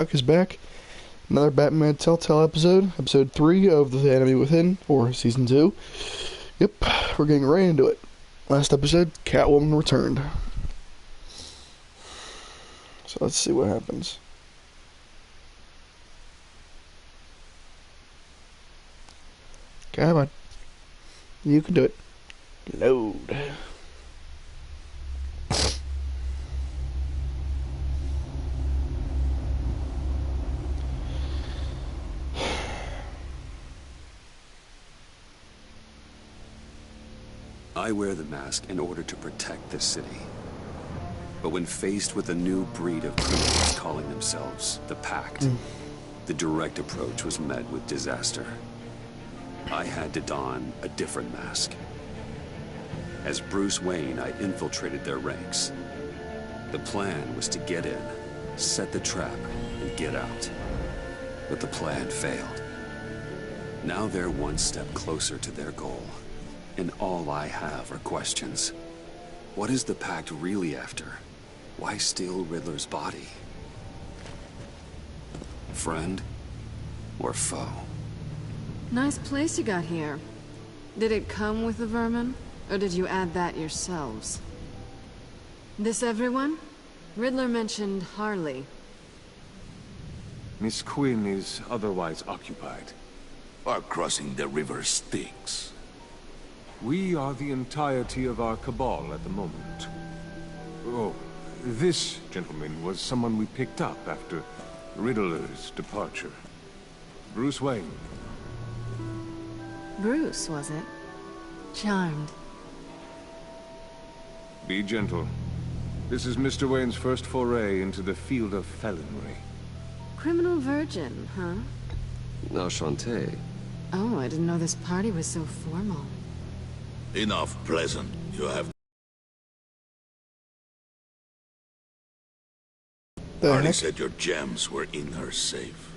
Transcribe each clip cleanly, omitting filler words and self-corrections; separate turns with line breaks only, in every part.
Chuck is back. Another Batman Telltale episode. Episode 3 of The Enemy Within, or Season 2. Yep, we're getting right into it. Last episode, Catwoman returned. So let's see what happens. Come on. You can do it. Load.
I wear the mask in order to protect this city. But when faced with a new breed of criminals calling themselves the Pact, the direct approach was met with disaster. I had to don a different mask. As Bruce Wayne, I infiltrated their ranks. The plan was to get in, set the trap, and get out. But the plan failed. Now they're one step closer to their goal. And all I have are questions. What is the Pact really after? Why steal Riddler's body? Friend or foe?
Nice place you got here. Did it come with the vermin? Or did you add that yourselves? This everyone? Riddler mentioned Harley.
Miss Quinn is otherwise occupied.
Our crossing the river Styx.
We are the entirety of our cabal at the moment. Oh, this gentleman was someone we picked up after Riddler's departure. Bruce Wayne.
Bruce, was it? Charmed.
Be gentle. This is Mr. Wayne's first foray into the field of felonry.
Criminal virgin, huh?
Enchanté.
Oh, I didn't know this party was so formal.
Enough pleasant. You have... Harley said your gems were in her safe.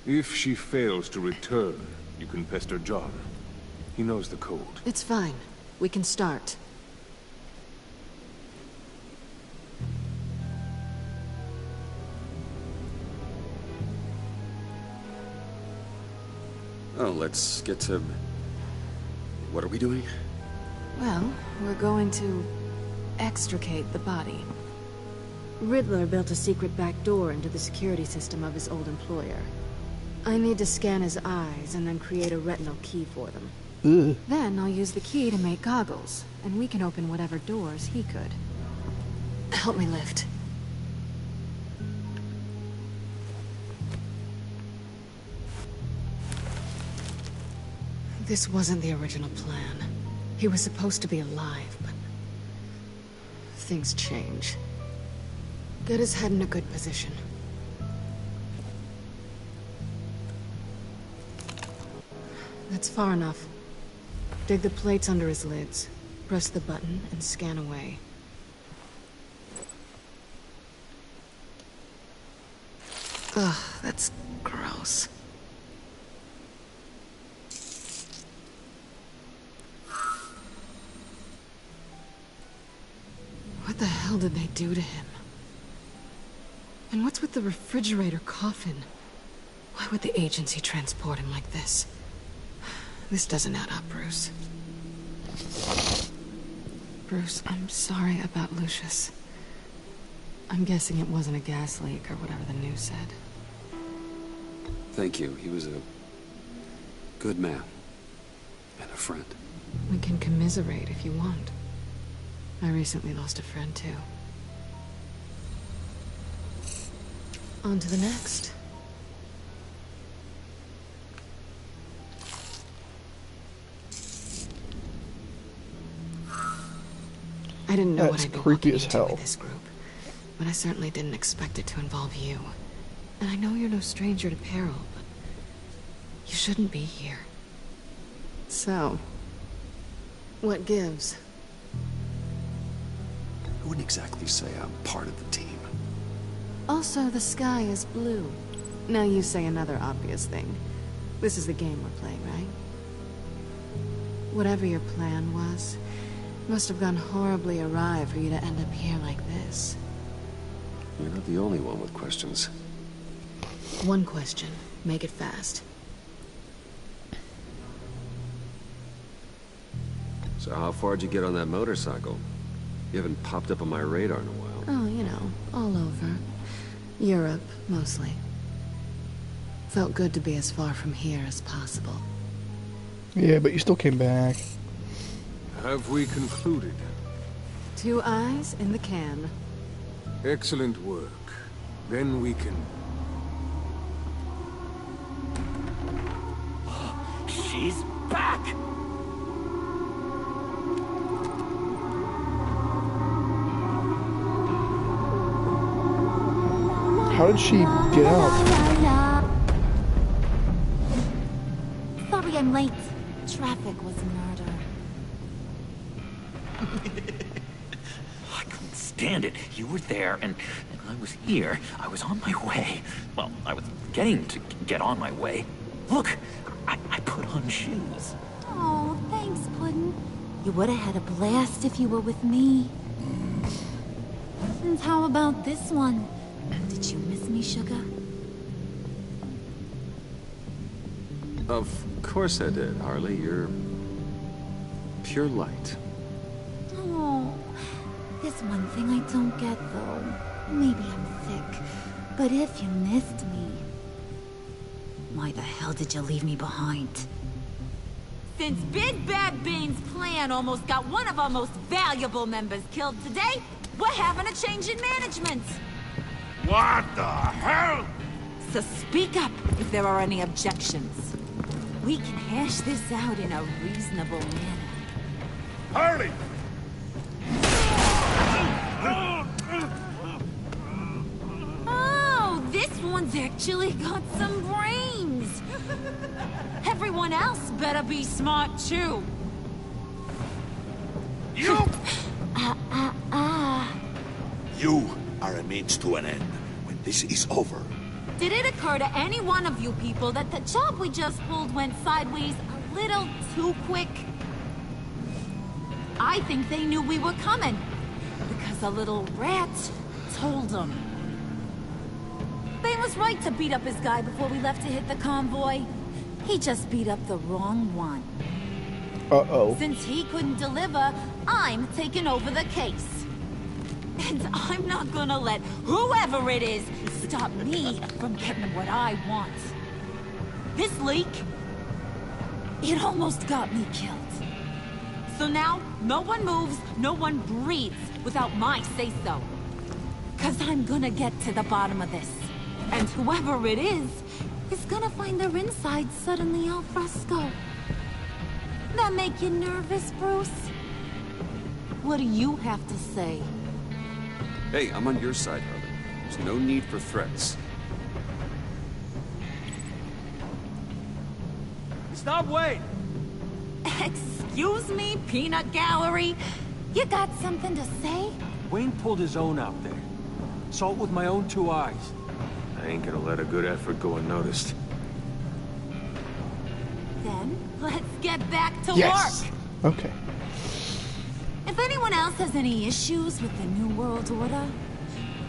If she fails to return, you can pester John. He knows the code.
It's fine. We can start.
Oh, let's get to... What are we doing?
Well, we're going to extricate the body. Riddler built a secret back door into the security system of his old employer. I need to scan his eyes and then create a retinal key for them. Then I'll use the key to make goggles, and we can open whatever doors he could. Help me lift. This wasn't the original plan. He was supposed to be alive, but... things change. Get his head in a good position. That's far enough. Dig the plates under his lids. Press the button and scan away. Ugh, that's gross. What the hell did they do to him? And what's with the refrigerator coffin? Why would the agency transport him like this? This doesn't add up, Bruce. Bruce, I'm sorry about Lucius. I'm guessing it wasn't a gas leak or whatever the news said.
Thank you. He was a good man. And a friend.
We can commiserate if you want. I recently lost a friend, too. On to the next. I didn't know what I'd be walking into with this group, but I certainly didn't expect it to involve you. And I know you're no stranger to peril, but you shouldn't be here. So, what gives?
I wouldn't exactly say I'm part of the team.
Also, the sky is blue. Now you say another obvious thing. This is the game we're playing, right? Whatever your plan was, must have gone horribly awry for you to end up here like this.
You're not the only one with questions.
One question. Make it fast.
So how far'd you get on that motorcycle? You haven't popped up on my radar in a while.
Oh, you know, all over. Europe, mostly. Felt good to be as far from here as possible.
Yeah, but you still came back.
Have we concluded?
2 eyes in the can.
Excellent work. Then we can...
She's back!
How did she get out?
Sorry I'm late. Traffic was murder.
I couldn't stand it. You were there, and I was here. I was on my way. Well, I was getting to get on my way. Look, I put on shoes.
Oh, thanks, Puddin'. You would have had a blast if you were with me. And how about this one? Did you miss me, sugar?
Of course I did, Harley. You're... pure light.
Oh, there's one thing I don't get, though. Maybe I'm sick, but if you missed me, why the hell did you leave me behind?
Since Big Bad Bean's plan almost got one of our most valuable members killed today, we're having a change in management.
What the hell?
So speak up if there are any objections. We can hash this out in a reasonable manner.
Harley!
Oh, this one's actually got some brains. Everyone else better be smart too.
You! You are a means to an end. When this is over,
Did it occur to any one of you people that the job we just pulled went sideways a little too quick? I think they knew we were coming, because a little rat told them. Bane was right to beat up his guy before we left to hit the convoy. He just beat up the wrong one.
Uh-oh.
Since he couldn't deliver, I'm taking over the case. And I'm not gonna let whoever it is stop me from getting what I want. This leak, it almost got me killed. So now, no one moves, no one breathes without my say-so. 'Cause I'm gonna get to the bottom of this. And whoever it is gonna find their insides suddenly al fresco. That make you nervous, Bruce? What do you have to say?
Hey, I'm on your side, Harley. There's no need for threats.
Stop, wait!
Excuse me, peanut gallery? You got something to say?
Wayne pulled his own out there. Saw it with my own 2 eyes.
I ain't gonna let a good effort go unnoticed.
Then, let's get back to
Yes.
work!
Okay.
If anyone else has any issues with the New World Order,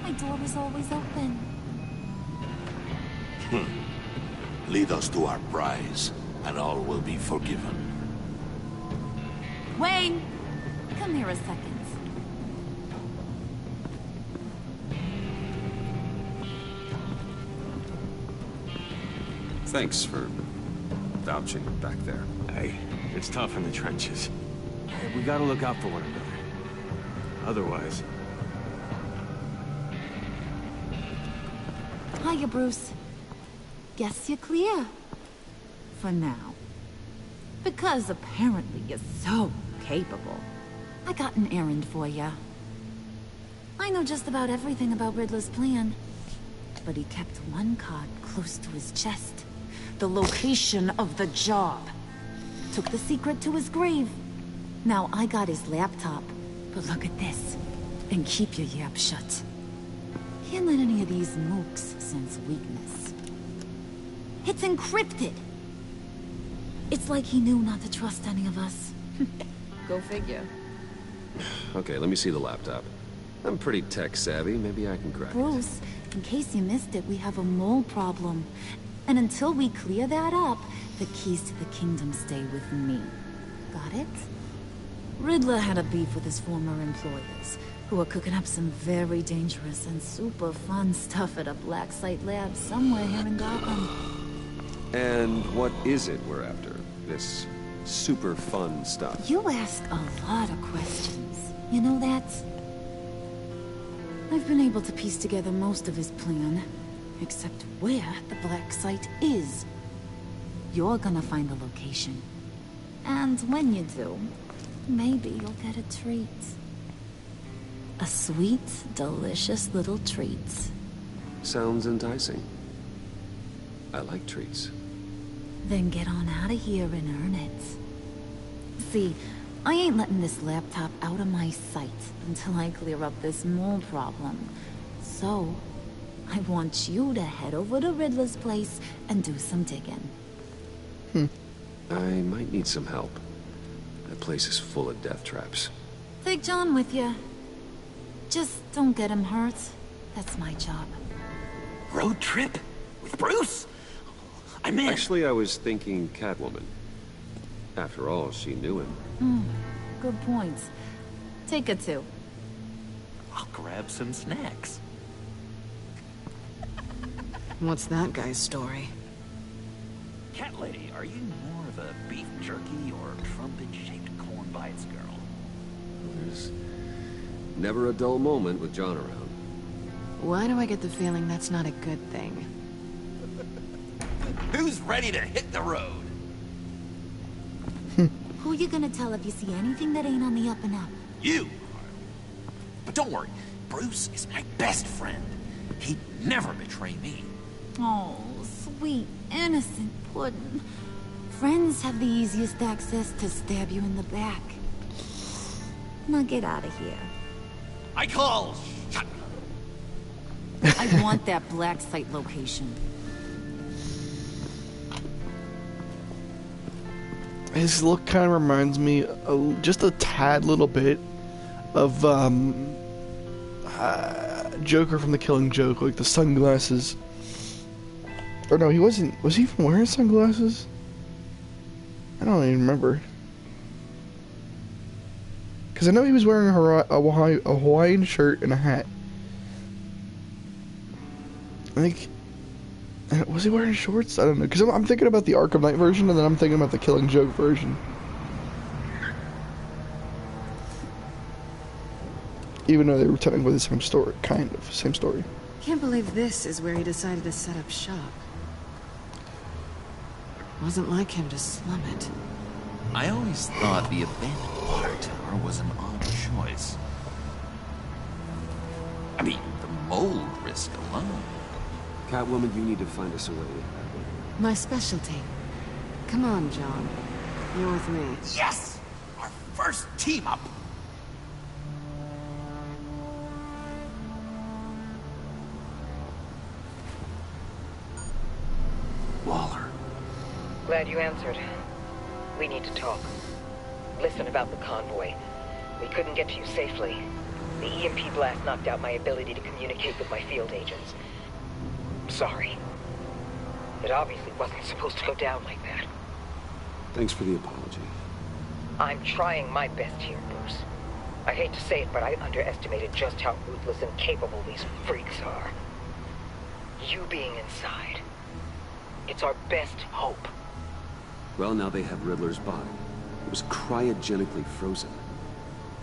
my door is always open.
Lead us to our prize, and all will be forgiven.
Wayne, come here a second.
Thanks for vouching back there.
Hey, it's tough in the trenches. We gotta look out for one another. Otherwise...
Hiya, Bruce. Guess you're clear. For now. Because apparently you're so capable. I got an errand for you. I know just about everything about Riddler's plan. But he kept one card close to his chest. The location of the job. Took the secret to his grave. Now I got his laptop. But look at this. And keep your yap shut. Can't let any of these mooks sense weakness. It's encrypted. It's like he knew not to trust any of us. Go figure.
Okay, let me see the laptop. I'm pretty tech savvy. Maybe I can crack it.
Bruce,
In case you missed it, we have a mole problem. And until we clear that up, the keys to the kingdom stay with me. Got it? Riddler had a beef with his former employers, who are cooking up some very dangerous and super fun stuff at a black site lab somewhere here in Gotham.
And what is it we're after? This super fun stuff?
You ask a lot of questions. You know that? I've been able to piece together most of his plan, except where the black site is. You're gonna find the location. And when you do, maybe you'll get a treat. A sweet, delicious little treat.
Sounds enticing. I like treats.
Then get on out of here and earn it. See, I ain't letting this laptop out of my sight until I clear up this mole problem. So, I want you to head over to Riddler's place and do some digging.
I might need some help. That place is full of death traps.
Take John with you. Just don't get him hurt. That's my job.
Road trip? With Bruce? I'm in.
Actually, I was thinking Catwoman. After all, she knew him.
Good point. Take her too.
I'll grab some snacks.
What's that guy's story?
Cat lady, are you more of a beef jerky or trumpet-shaped corn bites girl?
There's never a dull moment with John around.
Why do I get the feeling that's not a good thing?
Who's ready to hit the road?
Who you gonna tell if you see anything that ain't on the up and up?
You. But don't worry, Bruce is my best friend. He'd never betray me.
Oh, sweet, innocent puddin'. Friends have the easiest access to stab you in the back. Now get out of here.
I call shut.
I want that black site location.
His look kind of reminds me just a tad little bit of Joker from The Killing Joke, like the sunglasses. Or no, he wasn't. Was he even wearing sunglasses? I don't even remember. Because I know he was wearing a Hawaiian shirt and a hat. I think... Was he wearing shorts? I don't know. Because I'm thinking about the Arkham Knight version, and then I'm thinking about the Killing Joke version. Even though they were technically the same story. Kind of. Same story.
Can't believe this is where he decided to set up shop. Wasn't like him to slum it.
I always thought the abandoned water tower was an odd choice. I mean, the mold risk alone.
Catwoman, you need to find us a way.
My specialty. Come on, John. You're with me.
Yes! Our first team up!
Waller.
Glad you answered. We need to talk. Listen about the convoy. We couldn't get to you safely. The EMP blast knocked out my ability to communicate with my field agents. Sorry. It obviously wasn't supposed to go down like that.
Thanks for the apology.
I'm trying my best here, Bruce. I hate to say it, but I underestimated just how ruthless and capable these freaks are. You being inside. It's our best hope.
Well, now they have Riddler's body. It was cryogenically frozen.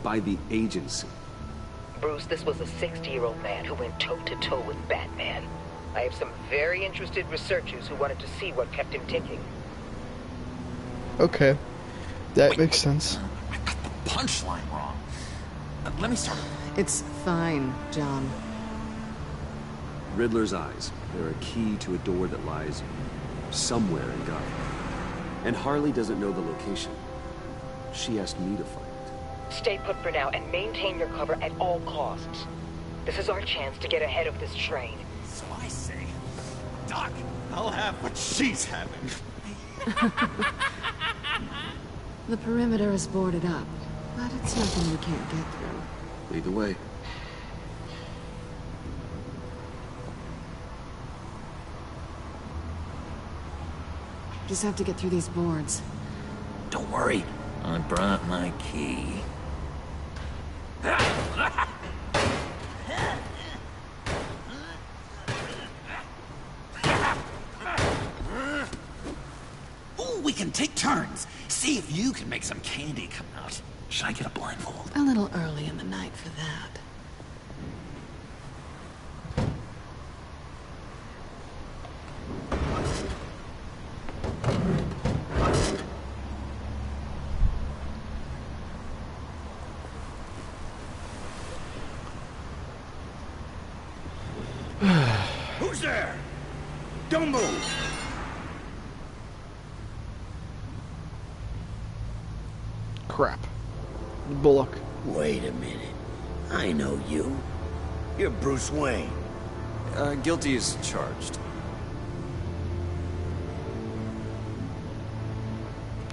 By the agency.
Bruce, this was a 60-year-old man who went toe-to-toe with Batman. I have some very interested researchers who wanted to see what kept him ticking.
Okay. That makes sense.
I got the punchline wrong. Let me start.
It's fine, John.
Riddler's eyes. They're a key to a door that lies somewhere in Gotham. And Harley doesn't know the location. She asked me to find it.
Stay put for now and maintain your cover at all costs. This is our chance to get ahead of this train.
So I say, Doc, I'll have what she's having.
The perimeter is boarded up, but it's nothing we can't get through.
Lead the way.
Just have to get through these boards.
Don't worry, I brought my key. Ooh, we can take turns. See if you can make some candy come out. Should I get a blindfold?
A little early in the night for that.
Who's there? Don't move!
Crap. Bullock.
Wait a minute. I know you. You're Bruce Wayne.
Guilty as charged.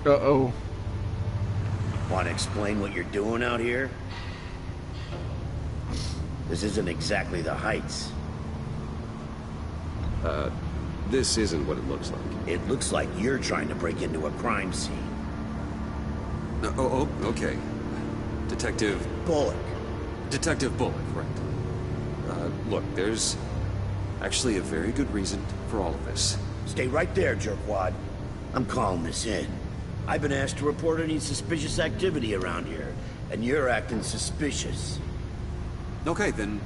Uh-oh.
Want to explain what you're doing out here? This isn't exactly the Heights.
This isn't what it looks like.
It looks like you're trying to break into a crime scene.
Okay. Detective
Bullock.
Right. Look, there's actually a very good reason for all of this.
Stay right there, jerkwad. I'm calling this in. I've been asked to report any suspicious activity around here, and you're acting suspicious.
Okay, then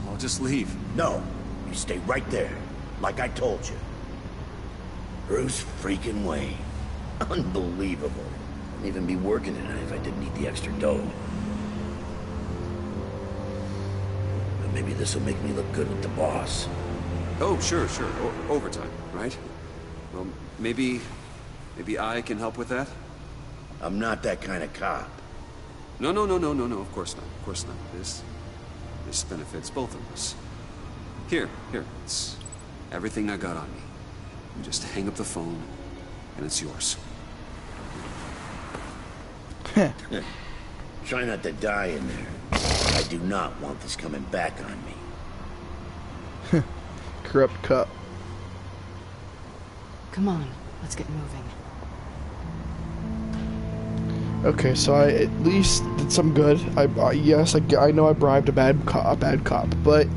I'll just leave.
No, you stay right there, like I told you. Bruce freaking Wayne. Unbelievable. I'd even be working tonight if I didn't need the extra dough. But maybe this will make me look good with the boss.
Oh, sure. Overtime, right? Well, maybe I can help with that?
I'm not that kind of cop.
No, of course not. This benefits both of us. Here, it's everything I got on me. You just hang up the phone, and it's yours.
Try not to die in there. I do not want this coming back on me.
Corrupt cop.
Come on, let's get moving.
Okay, so I at least did some good. Yes, I know I bribed a bad cop, but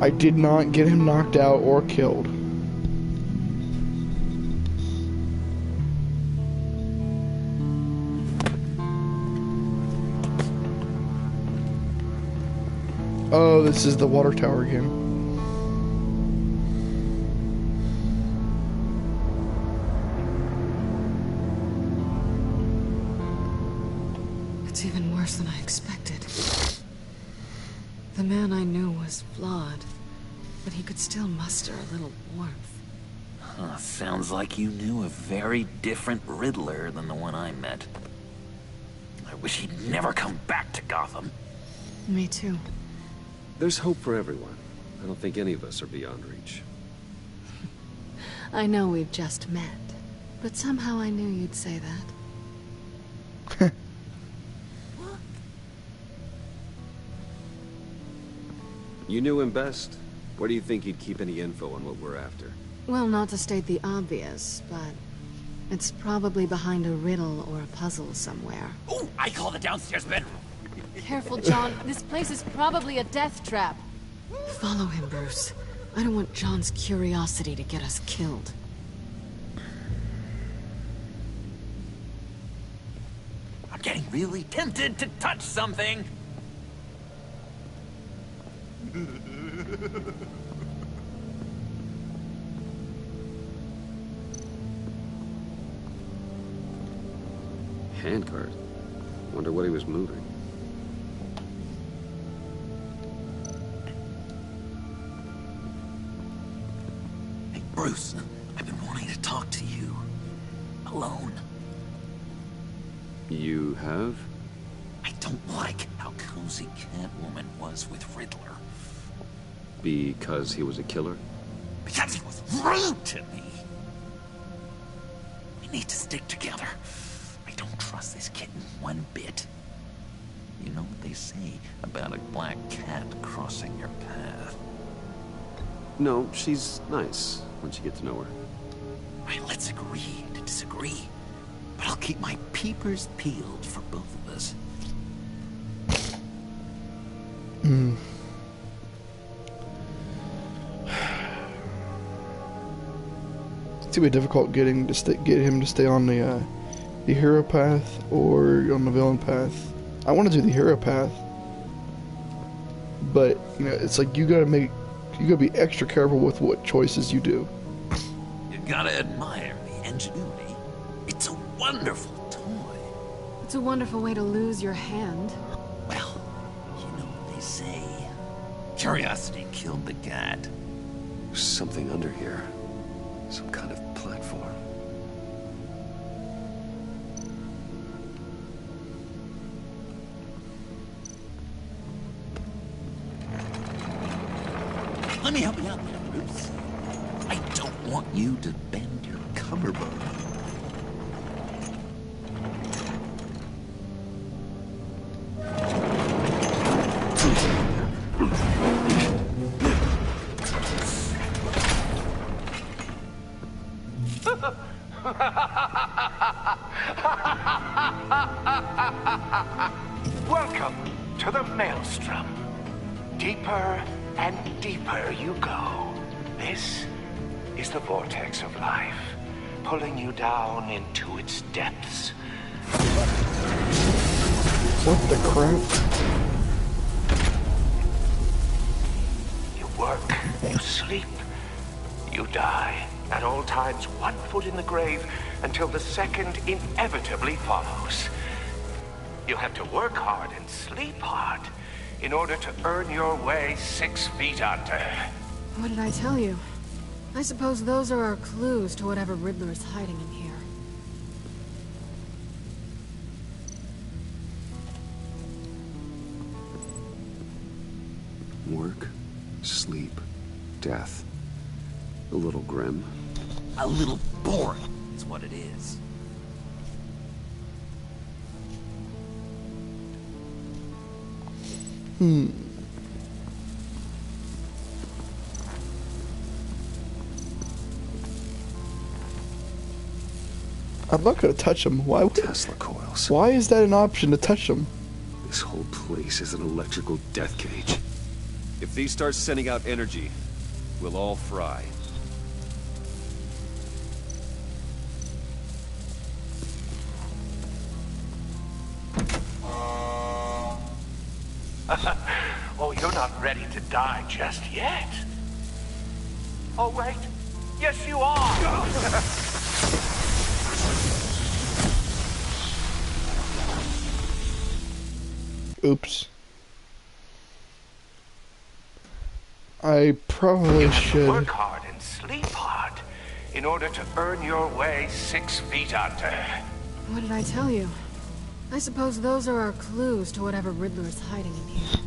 I did not get him knocked out or killed. Oh, this is the water tower again.
It's even worse than I expected. The man I knew was flawed, but he could still muster a little warmth.
Sounds like you knew a very different Riddler than the one I met. I wish he'd never come back to Gotham.
Me too.
There's hope for everyone. I don't think any of us are beyond reach.
I know we've just met, but somehow I knew you'd say that.
You knew him best. Where do you think he'd keep any info on what we're after?
Well, not to state the obvious, but it's probably behind a riddle or a puzzle somewhere.
Ooh, I call the downstairs bedroom.
Careful, John. This place is probably a death trap.
Follow him, Bruce. I don't want John's curiosity to get us killed.
I'm getting really tempted to touch something.
Handcart. Wonder what he was moving.
Hey, Bruce, I've been wanting to talk to you. Alone.
You have?
I don't like how cozy Catwoman was with Riddler.
Because he was a killer?
Because he was rude to me. We need to stick together. I don't trust this kitten one bit. You know what they say about a black cat crossing your path?
No, she's nice.
once you get to know her.
Right, let's agree to disagree. But I'll keep my peepers peeled for both of us.
It's gonna be difficult get him to stay on the hero path or on the villain path. I want to do the hero path, but you know, it's like you gotta be extra careful with what choices you do.
You gotta admire the ingenuity. It's a wonderful toy.
It's a wonderful way to lose your hand.
Well, you know what they say. Curiosity killed the cat.
There's something under here. Some kind of platform.
Let me help you out there, Bruce. I don't want you to bend your cummerbund.
Welcome to the Maelstrom. Deeper and deeper you go. This is the vortex of life, pulling you down into its depths.
What the crap?
You work, you sleep, you die. At all times, 1 foot in the grave until the second inevitably follows. You have to work hard and sleep hard in order to earn your way 6 feet under.
What did I tell you? I suppose those are our clues to whatever Riddler is hiding in here.
Work, sleep, death. A little grim.
A little boring is what it is.
I'm not gonna touch them. Why would
Tesla coils.
Why is that an option to touch them?
This whole place is an electrical death cage. If these start sending out energy, we'll all fry.
Oh, you're not ready to die just yet. Oh, wait. Yes, you are.
Oops. I probably should.
Work hard and sleep hard in order to earn your way 6 feet under.
What did I tell you? I suppose those are our clues to whatever Riddler is hiding in here.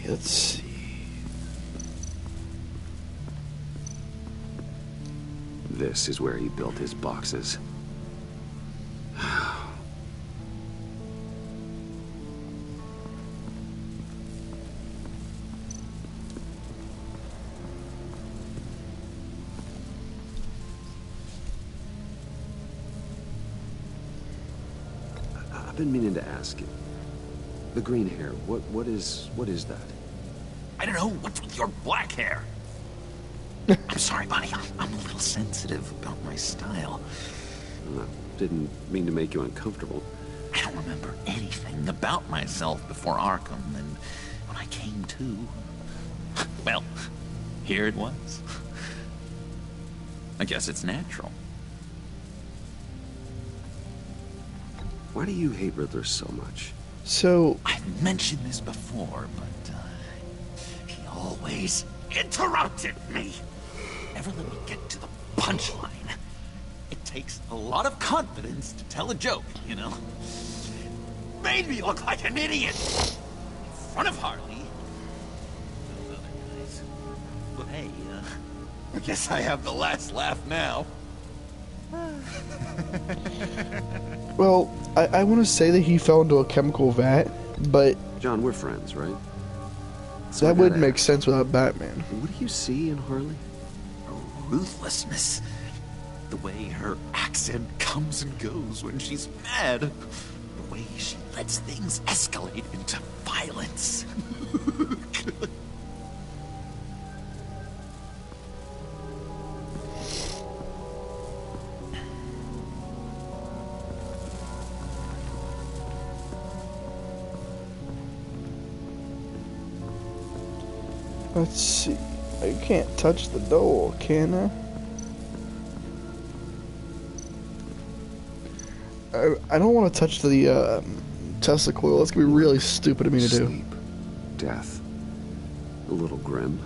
Let's see.
This is where he built his boxes. I've been meaning to ask you. The green hair, what is that?
I don't know, what's with your black hair? I'm sorry, buddy, I'm a little sensitive about my style.
Didn't mean to make you uncomfortable.
I don't remember anything about myself before Arkham, and when I came to, well, here it was. I guess it's natural.
Why do you hate Riddler so much?
So...
I've mentioned this before, but he always interrupted me. Never let me get to the punchline. It takes a lot of confidence to tell a joke, you know? Made me look like an idiot in front of Harley. Those other guys. But hey, I guess I have the last laugh now.
Well, I want to say that he fell into a chemical vat, but
John, we're friends, right? So
That
I
would
gotta
make
ask,
sense without Batman.
what do you see in Harley?
Ruthlessness. The way her accent comes and goes when she's mad. The way she lets things escalate into violence.
Let's see. I can't touch the door, can I? I don't want to touch the Tesla coil. That's gonna be really stupid of me to do.
Sleep, death, a little grim.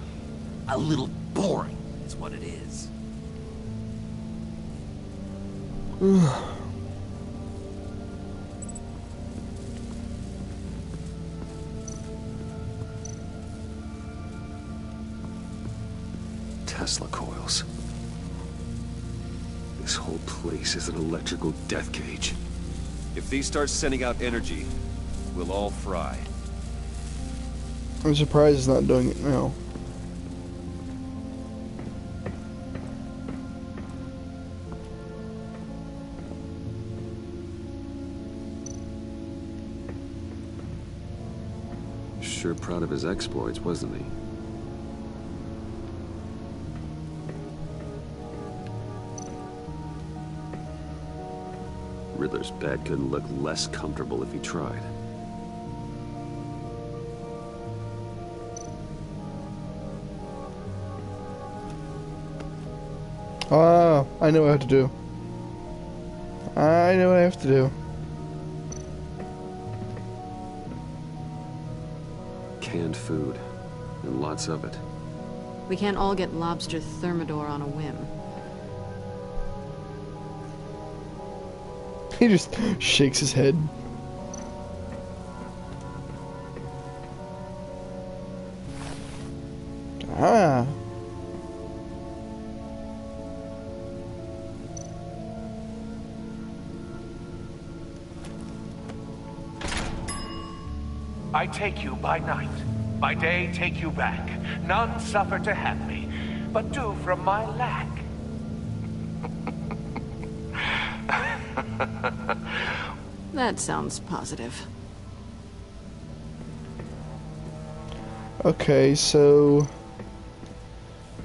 A little boring is what it is.
Tesla coils. This whole place is an electrical death cage. If these start sending out energy, we'll all fry.
I'm surprised it's not doing it now.
Sure proud of his exploits, wasn't he? Riddler's bed couldn't look less comfortable if he tried.
Ah, I know what I have to do. I know what I have to do.
Canned food, and lots of it.
We can't all get lobster thermidor on a whim.
He just shakes his head. Ah.
I take you by night, by day take you back. None suffer to have me, but do from my lack.
That sounds positive.
Okay, so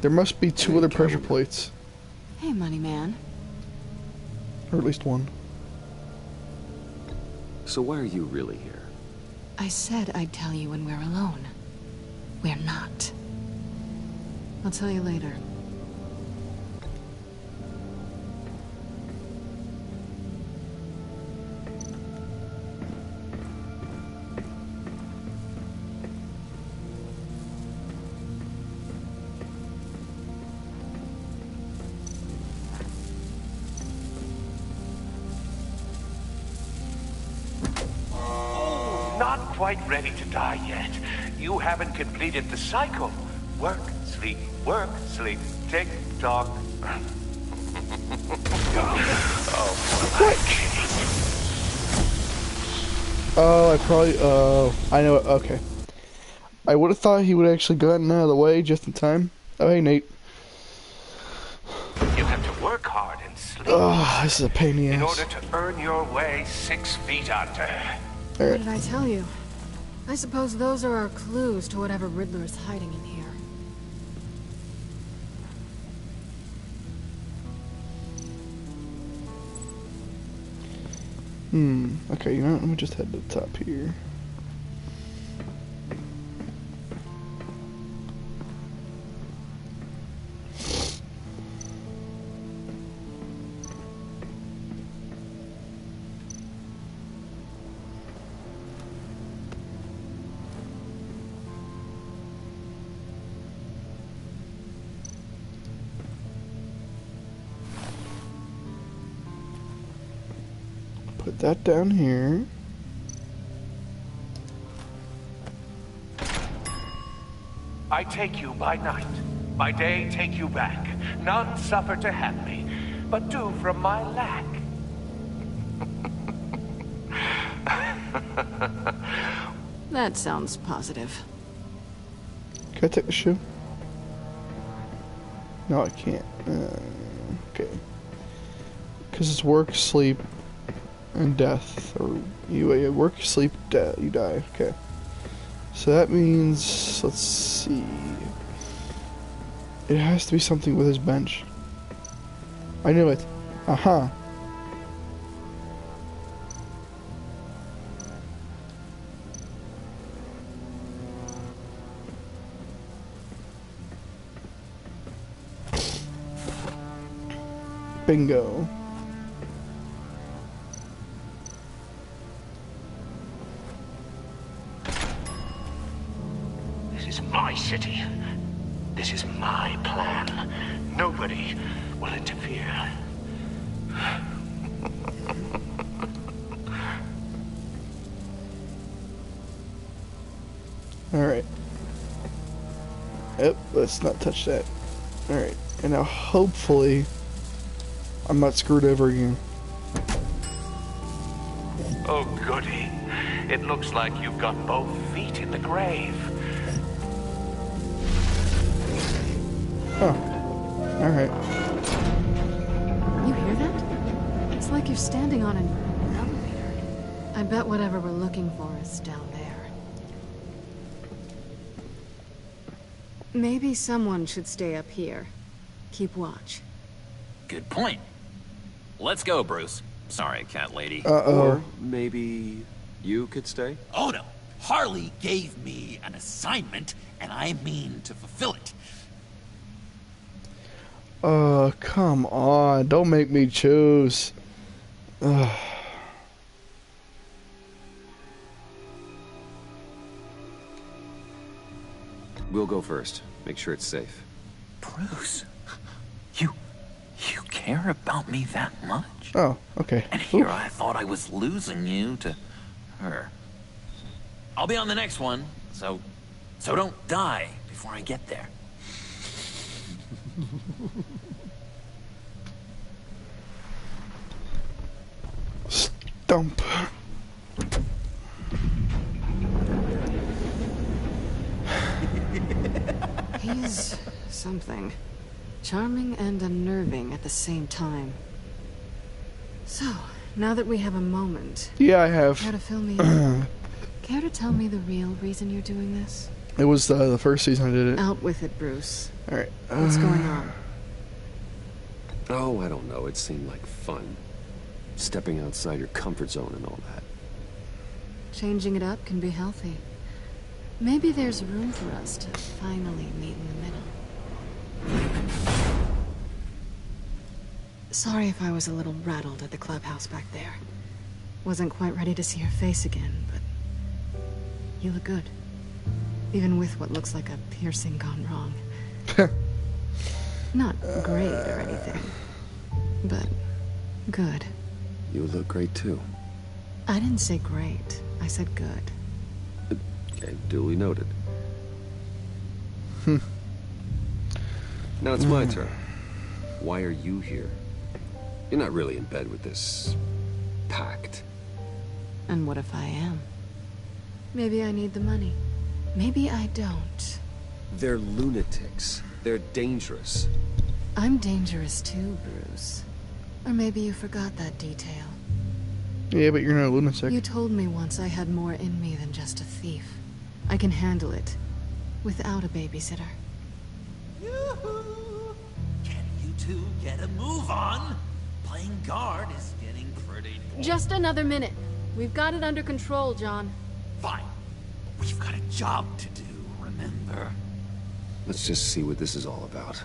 there must be two other pressure plates,
Hey, money man.
or at least one.
So why are you really here?
I said I'd tell you when we're alone. We're not. I'll tell you later.
Not quite ready to die yet. You haven't completed the cycle. Work, sleep, tick tock.
Oh, I probably, I know it, okay. I would have thought he would actually gotten out of the way just in time. Oh, hey, Nate.
You have to work hard and sleep.
Oh, this is a pain in the
in
ass.
order to earn your way 6 feet under.
What did I tell you? I suppose those are our clues to whatever Riddler is hiding in here.
Okay, you know what? Let me just head to the top here. Put that down here.
I take you by night, by day take you back. None suffer to have me, but do from my lack.
That sounds positive.
Can I take the shoe? No, I can't. Okay. Because it's work, sleep, and death. Or you work, sleep, you die. Okay. So that means, let's see. It has to be something with his bench. I knew it. Aha. Bingo.
This is my city. This is my plan. Nobody will interfere.
Alright. Yep, let's not touch that. Alright, and now hopefully I'm not screwed over again.
Oh, goody. It looks like you've got both feet in the grave.
Oh. Alright.
You hear that? It's like you're standing on an elevator. I bet whatever we're looking for is down there. Maybe someone should stay up here. Keep watch.
Good point. Let's go, Bruce. Sorry, cat lady.
Or maybe you could stay?
Oh no. Harley gave me an assignment, and I mean to fulfill it.
Come on. Don't make me choose. Ugh.
We'll go first. Make sure it's safe.
Bruce, you care about me that much?
Oh, okay.
And here I thought I was losing you to her. I'll be on the next one, so don't die before I get there.
Stump.
He's something. Charming and unnerving at the same time. So, now that we have a moment...
Yeah, I have.
Care to fill me in? Care to tell me the real reason you're doing this?
It was the first season I did it.
Out with it, Bruce.
Alright.
What's going on?
Oh, I don't know. It seemed like fun. Stepping outside your comfort zone and all that.
Changing it up can be healthy. Maybe there's room for us to finally meet in the middle. Sorry if I was a little rattled at the clubhouse back there. Wasn't quite ready to see your face again, but you look good. Even with what looks like a piercing gone wrong. Not great or anything, but good.
You look great too.
I didn't say great. I said good.
Okay, duly noted. Now it's my turn. Why are you here? You're not really in bed with this pact.
And what if I am? Maybe I need the money. Maybe I don't.
They're lunatics. They're dangerous.
I'm dangerous too, Bruce. Or maybe you forgot that detail.
Yeah, but you're not a lunatic.
You told me once I had more in me than just a thief. I can handle it. Without a babysitter.
Yoo-hoo! Can you two get a move on? Playing guard is getting pretty boring.
Just another minute. We've got it under control, John.
Fine. We've got a job to do, remember?
Let's just see what this is all about.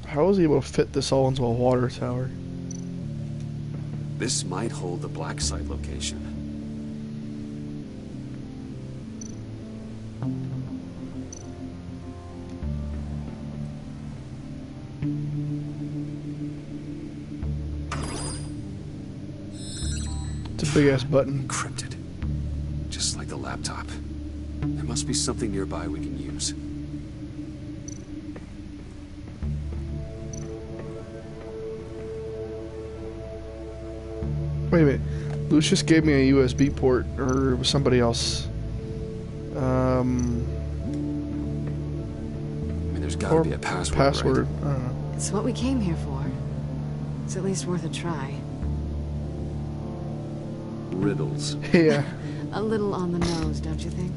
How was he able to fit this all into a water tower?
This might hold the black site location.
It's a big ass button.
Encrypted. Just like the laptop. There must be something nearby we can use.
Wait a minute. Lucius gave me a USB port, or it was somebody else.
I mean, there's gotta be a password.
Right? I don't know.
It's what we came here for. It's at least worth a try.
Riddles.
Yeah.
A little on the nose, don't you think?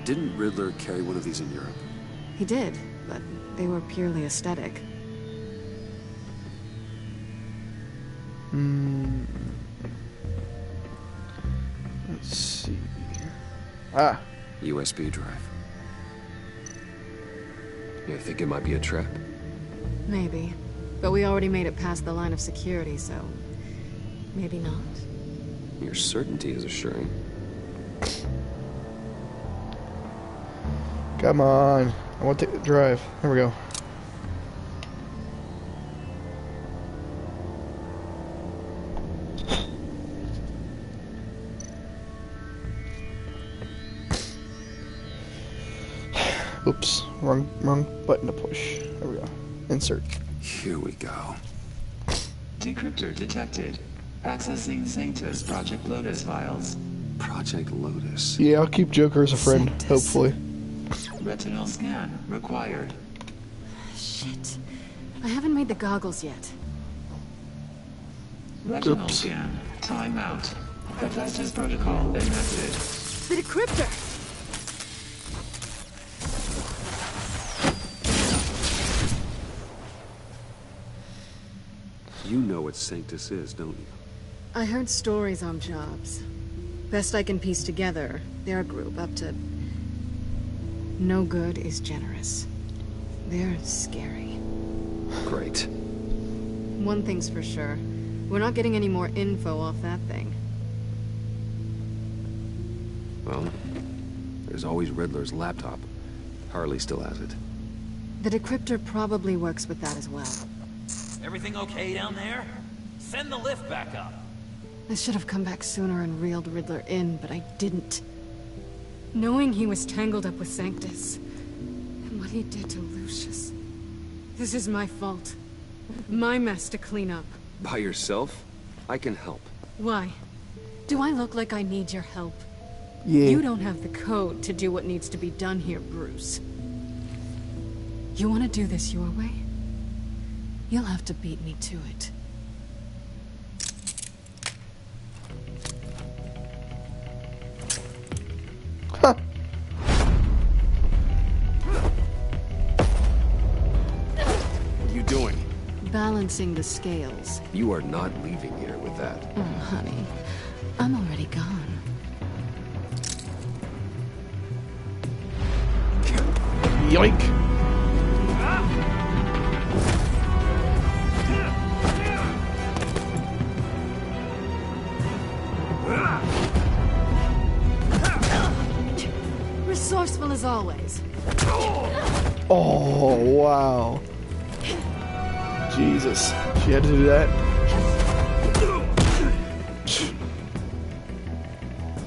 Didn't Riddler carry one of these in Europe?
He did, but they were purely aesthetic.
Let's see. Ah.
USB drive. You think it might be a trap?
Maybe. But we already made it past the line of security, so... maybe not.
Your certainty is assuring.
Come on. I want to take the drive. There we go. Oops. Wrong button to push. There we go. Insert.
Here we go.
Decryptor detected. Accessing Sanctus Project Lotus files.
Project Lotus.
Yeah, I'll keep Joker as a friend, hopefully.
Retinal scan required.
Shit. I haven't made the goggles yet.
Retinal scan. Timeout. Hephaestus protocol enacted.
The decryptor!
You know what Sanctus is, don't you?
I heard stories on jobs. Best I can piece together, their group up to... no good is generous. They're scary.
Great.
One thing's for sure. We're not getting any more info off that thing.
Well, there's always Riddler's laptop. Harley still has it.
The decryptor probably works with that as well.
Everything okay down there? Send the lift back up.
I should have come back sooner and reeled Riddler in, but I didn't. Knowing he was tangled up with Sanctus, and what he did to Lucius. This is my fault. My mess to clean up.
By yourself? I can help.
Why? Do I look like I need your help?
Yeah.
You don't have the code to do what needs to be done here, Bruce. You want to do this your way? You'll have to beat me to it.
Huh.
What are you doing?
Balancing the scales.
You are not leaving here with that.
Oh, honey. I'm already gone.
Yoink!
Resourceful as always.
Oh, wow. Jesus. She had to do that?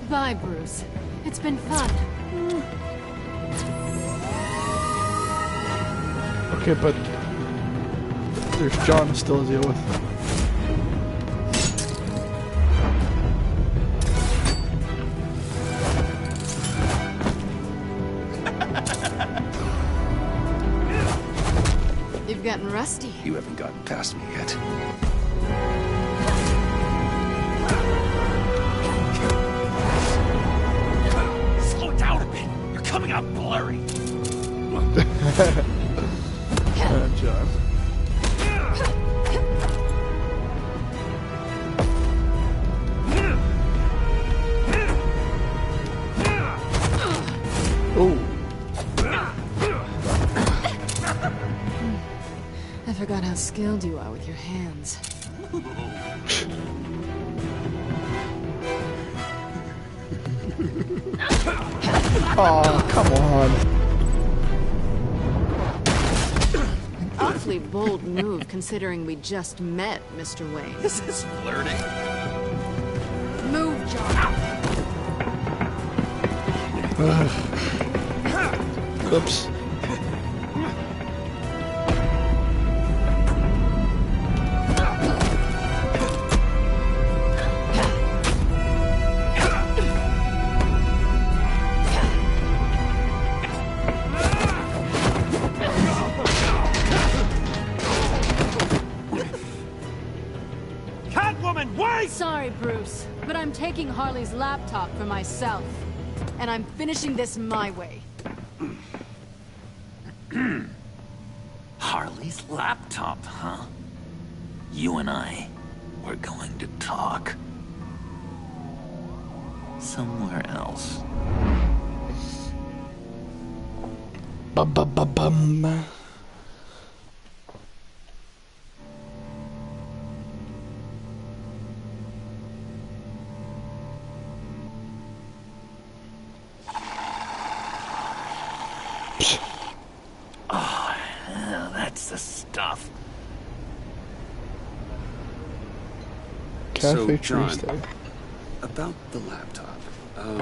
Bye, Bruce. It's been fun.
Okay, but there's John still to deal with.
You've gotten rusty.
You haven't gotten past me yet.
Slow down a bit. You're coming out blurry.
John. Oh.
I forgot how skilled you are with your hands.
Oh, come on.
An awfully bold move considering we just met, Mr. Wayne.
This is flirting.
Oops.
Catwoman, wait!
Sorry, Bruce, but I'm taking Harley's laptop for myself. And I'm finishing this my way.
Harley's laptop, huh? You and I, we're going to talk. Somewhere else.
Bum.
Oh, yeah, that's the stuff.
Cafe
John,
Tuesday.
about the laptop.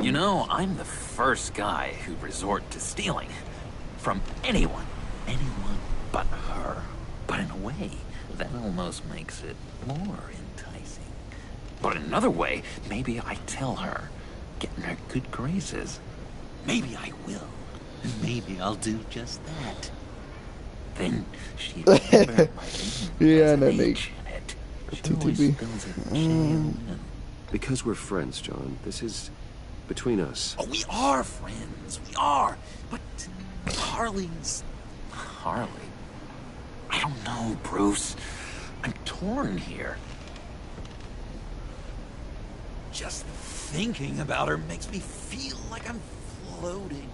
You know, I'm the first guy who'd resort to stealing. From anyone. Anyone but her. But in a way, that almost makes it more enticing. But in another way, maybe I tell her, get in her good graces. Maybe I will. And maybe I'll do just that. Then she'd remember my name
Yeah,
has an
no,
H
Nate.
in it. She
TTB.
always spells it J-O-N.
Because we're friends, John. This is between us.
Oh, we are friends. We are. But Harley's... Harley? I don't know, Bruce. I'm torn here. Just thinking about her makes me feel like I'm floating.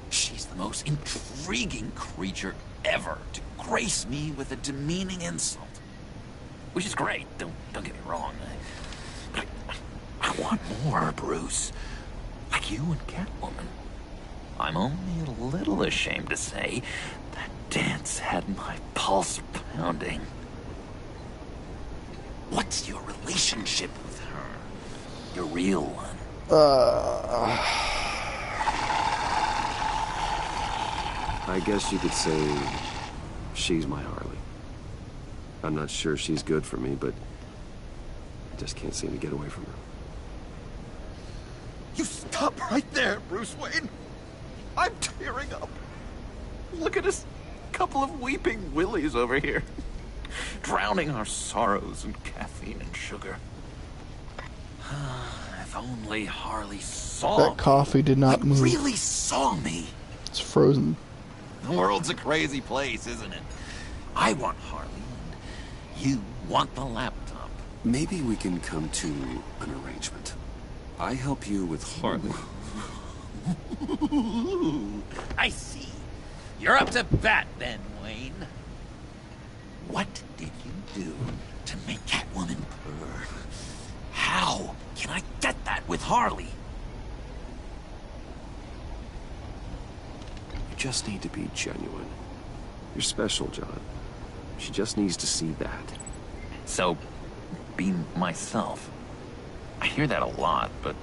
She's the most intriguing creature ever to grace me with a demeaning insult. Which is great, don't get me wrong. But I want more, Bruce. Like you and Catwoman. I'm only a little ashamed to say that dance had my pulse pounding. What's your relationship with her? Your real one?
I guess you could say she's my Harley. I'm not sure she's good for me, but I just can't seem to get away from her.
You stop right there, Bruce Wayne. I'm tearing up. Look at us, couple of weeping willies over here. Drowning our sorrows in caffeine and sugar. If only Harley saw
That coffee did not move.
really saw me.
It's frozen.
The world's a crazy place, isn't it? I want Harley, and you want the laptop.
Maybe we can come to an arrangement. I help you with Harley.
I see. You're up to bat then, Wayne. What did you do to make Catwoman purr? How can I get that with Harley?
You just need to be genuine. You're special, John. She just needs to see that.
So, be myself. I hear that a lot, but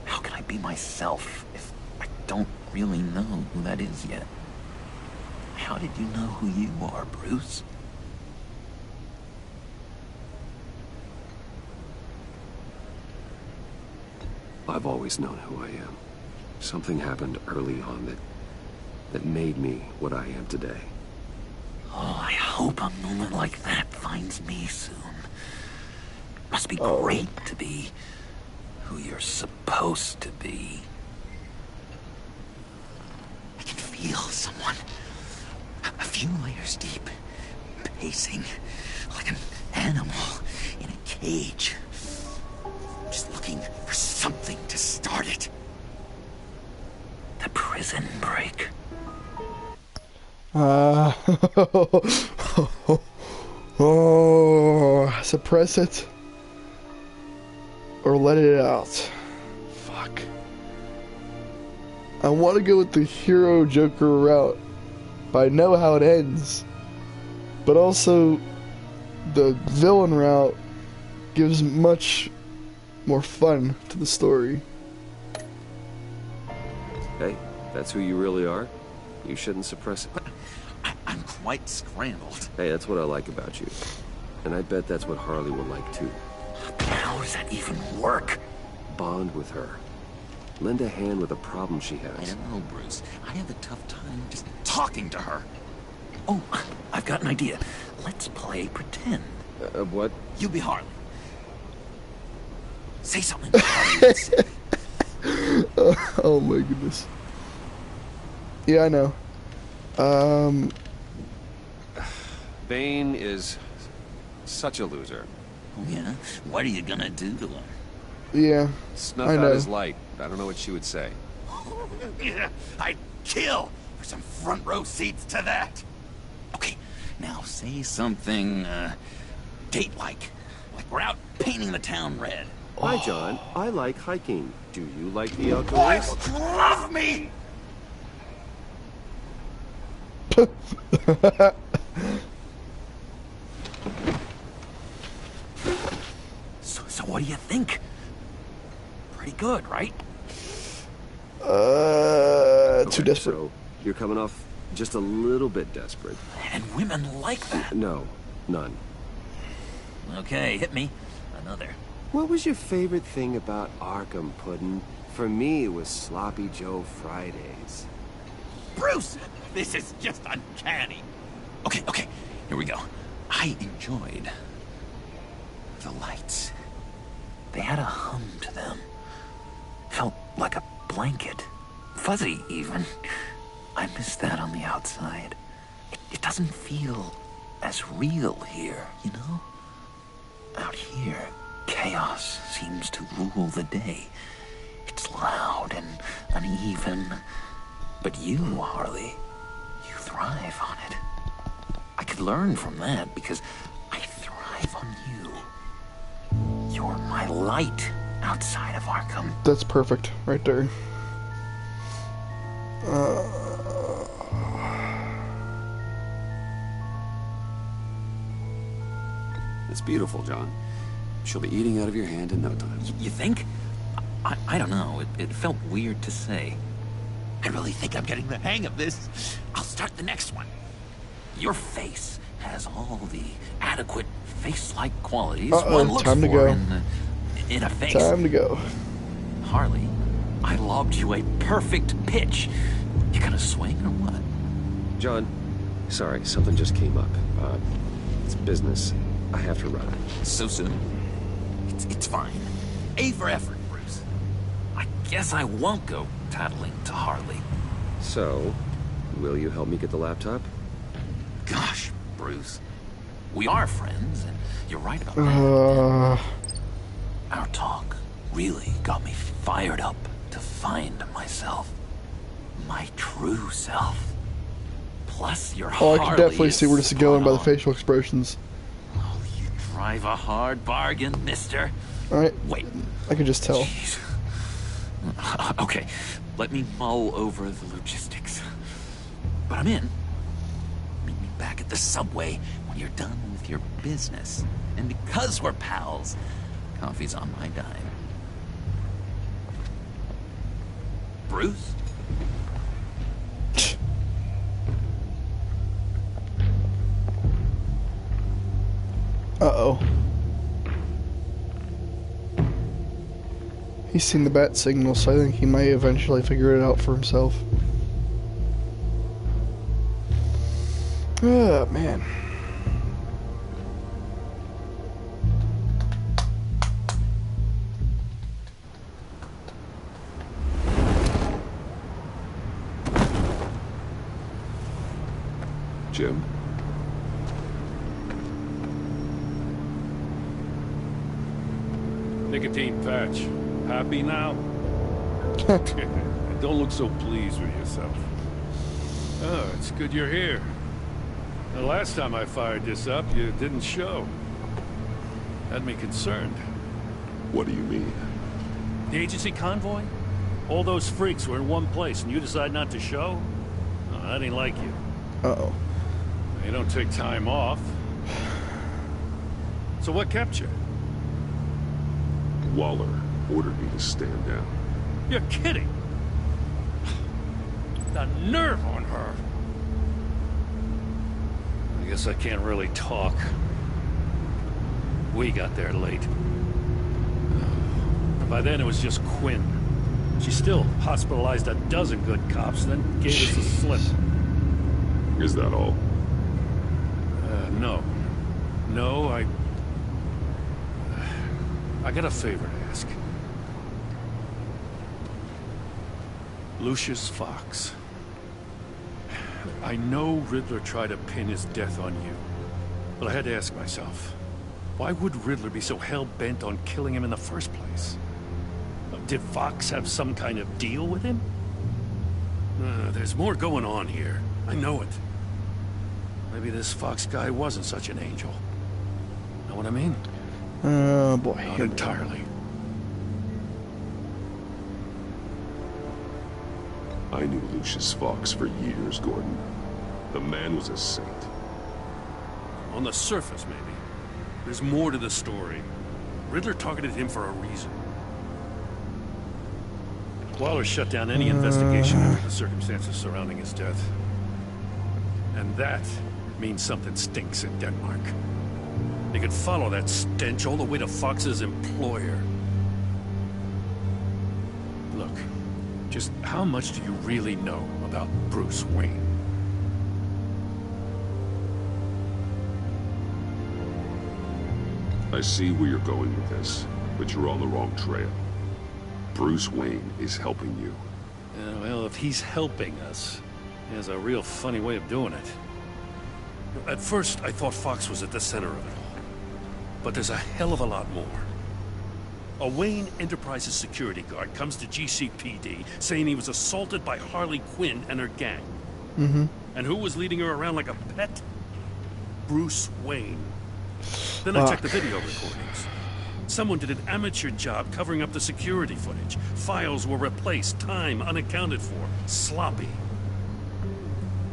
how can I be myself if I don't really know who that is yet? How did you know who you are, Bruce?
I've always known who I am. Something happened early on that made me what I am today.
Oh, I hope a moment like that finds me soon. Must be great to be who you're supposed to be. I can feel someone a few layers deep, pacing like an animal in a cage. Just looking for something to start it. The prison break.
Suppress it or let it out. Fuck. I want to go with the hero Joker route, but I know how it ends. But also, the villain route gives much more fun to the story.
Hey, that's who you really are? You shouldn't suppress it.
I'm quite scrambled.
Hey, that's what I like about you. And I bet that's what Harley will like too.
How does that even work?
Bond with her. Lend a hand with a problem she has.
I don't know, Bruce. I have a tough time just talking to her. Oh, I've got an idea. Let's play pretend.
What?
You be Harley. Say something. Harley.
Oh my goodness. Yeah, I know.
Bane is such a loser.
Oh, yeah? What are you gonna do to him?
Yeah,
Snuff
I
out
know.
his light. I don't know what she would say.
I'd kill for some front row seats to that. Okay, now say something, date-like. Like we're out painting the town red.
Hi, John. I like hiking. Do you like the outdoors?
Boys, love me! So what do you think? Pretty good, right?
Too desperate.
So you're coming off just a little bit desperate.
And women like that.
No, none.
Okay, hit me. Another.
What was your favorite thing about Arkham, Puddin'? For me, it was Sloppy Joe Fridays.
Bruce! This is just uncanny. Okay, here we go. I enjoyed the lights. They had a hum to them. Felt like a blanket. Fuzzy, even. I miss that on the outside. It doesn't feel as real here, you know? Out here, chaos seems to rule the day. It's loud and uneven. But you, Harley, you thrive on it. I could learn from that because I thrive on you. You're my light outside of Arkham.
That's perfect, right there.
It's beautiful, John. She'll be eating out of your hand in no time.
You think? I don't know. It felt weird to say. I really think I'm getting the hang of this. I'll start the next one. Your face has all the adequate face-like qualities one looks
time to
for
go.
in a face.
Time to go.
Harley, I lobbed you a perfect pitch. You gonna swing or what?
John, sorry, something just came up. It's business. I have to run.
So soon? It's fine. A for effort, Bruce. I guess I won't go tattling to Harley.
So, will you help me get the laptop?
Gosh, Bruce. We are friends, and you're right about that. Our talk really got me fired up to find myself. My true self. Plus, your
Oh, I
Harley
can definitely see where this is going by the
on.
facial expressions.
Oh, you drive a hard bargain, mister.
Alright.
Wait.
I can just tell.
Jeez. Okay, let me mull over the logistics. But I'm in. Meet me back at the subway when you're done with your business. And because we're pals, coffee's on my dime. Bruce?
Uh-oh. He's seen the bat signal, so I think he may eventually figure it out for himself. Oh, man.
Jim?
Nicotine patch. Happy now? Don't look so pleased with yourself. Oh, it's good you're here. The last time I fired this up, you didn't show. Had me concerned.
What do you mean?
The agency convoy? All those freaks were in one place and you decide not to show? Oh, that ain't like you.
Uh-oh.
You don't take time off. So what kept you?
Waller.
ordered me to stand down.
You're kidding! The nerve on her! I guess I can't really talk. We got there late. By then it was just Quinn. She still hospitalized a dozen good cops, then gave us the slip.
Is that all?
No. No, I got a favor to ask. Lucius Fox. I know Riddler tried to pin his death on you, but I had to ask myself, why would Riddler be so hell-bent on killing him in the first place? Did Fox have some kind of deal with him? There's more going on here. I know it. Maybe this Fox guy wasn't such an angel. Know what I mean?
Oh boy.
Not entirely.
I knew Lucius Fox for years, Gordon. The man was a saint.
On the surface, maybe. There's more to the story. Riddler targeted him for a reason. Waller shut down any investigation into the circumstances surrounding his death. And that means something stinks in Denmark. They could follow that stench all the way to Fox's employer. Look, just how much do you really know about Bruce Wayne?
I see where you're going with this, but you're on the wrong trail. Bruce Wayne is helping you.
Well, if he's helping us, he has a real funny way of doing it. At first, I thought Fox was at the center of it all. But there's a hell of a lot more. A Wayne Enterprises security guard comes to GCPD saying he was assaulted by Harley Quinn and her gang.
Mm-hmm.
And who was leading her around like a pet? Bruce Wayne. Then I checked the video recordings. Someone did an amateur job covering up the security footage. Files were replaced, time unaccounted for, sloppy.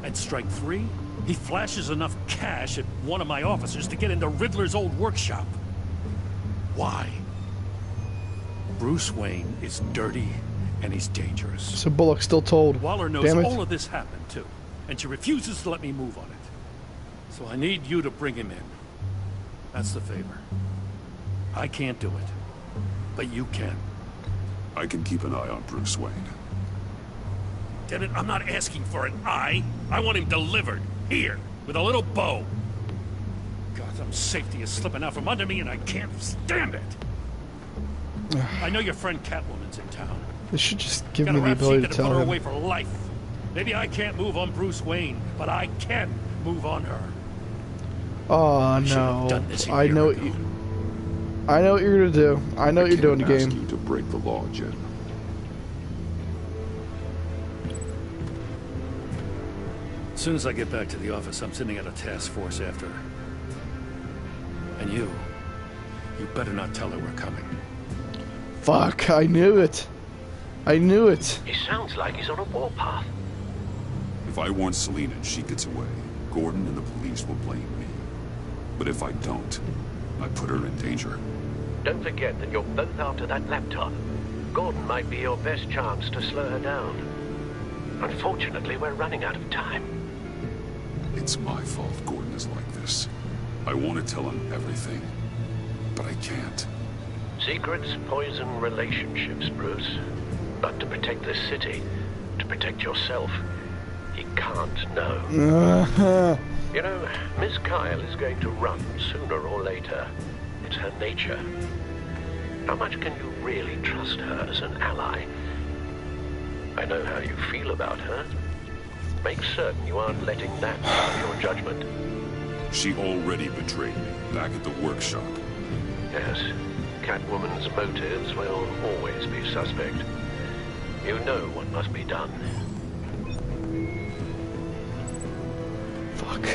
At strike 3, he flashes enough cash at one of my officers to get into Riddler's old workshop. Why? Bruce Wayne is dirty and he's dangerous.
So Bullock still told.
Waller knows
Damn it.
all of this happened too, and she refuses to let me move on it. So I need you to bring him in. That's the favor. I can't do it, but you can.
I can keep an eye on Bruce Wayne.
Damn it, I'm not asking for an eye. I want him delivered. Here, with a little bow. Gotham's safety is slipping out from under me and I can't stand it. I know your friend Catwoman's in town.
They should just give
Got
me
a
the
rap sheet
ability to
that'll
tell
put her
him.
away for life. Maybe I can't move on Bruce Wayne, but I can move on her.
Oh
We should have
no!
done this a
I
year
know
ago.
what you. I know what you're gonna do. I know what you're doing, the
Ask
game.
you to break the law, Jen.
As soon as I get back to the office, I'm sending out a task force after her. And you better not tell her we're coming.
Fuck! I knew it. I knew it.
He sounds like he's on a warpath.
If I warn Selina and she gets away, Gordon and the police will blame me. But if I don't, I put her in danger.
Don't forget that you're both after that laptop. Gordon might be your best chance to slow her down. Unfortunately, we're running out of time.
It's my fault Gordon is like this. I want to tell him everything, but I can't.
Secrets poison relationships, Bruce. But to protect this city, to protect yourself, he can't know. You know, Miss Kyle is going to run sooner or later. It's her nature. How much can you really trust her as an ally? I know how you feel about her. Make certain you aren't letting that cloud your judgment.
She already betrayed me back at the workshop.
Yes, Catwoman's motives will always be suspect. You know what must be done.
Fuck.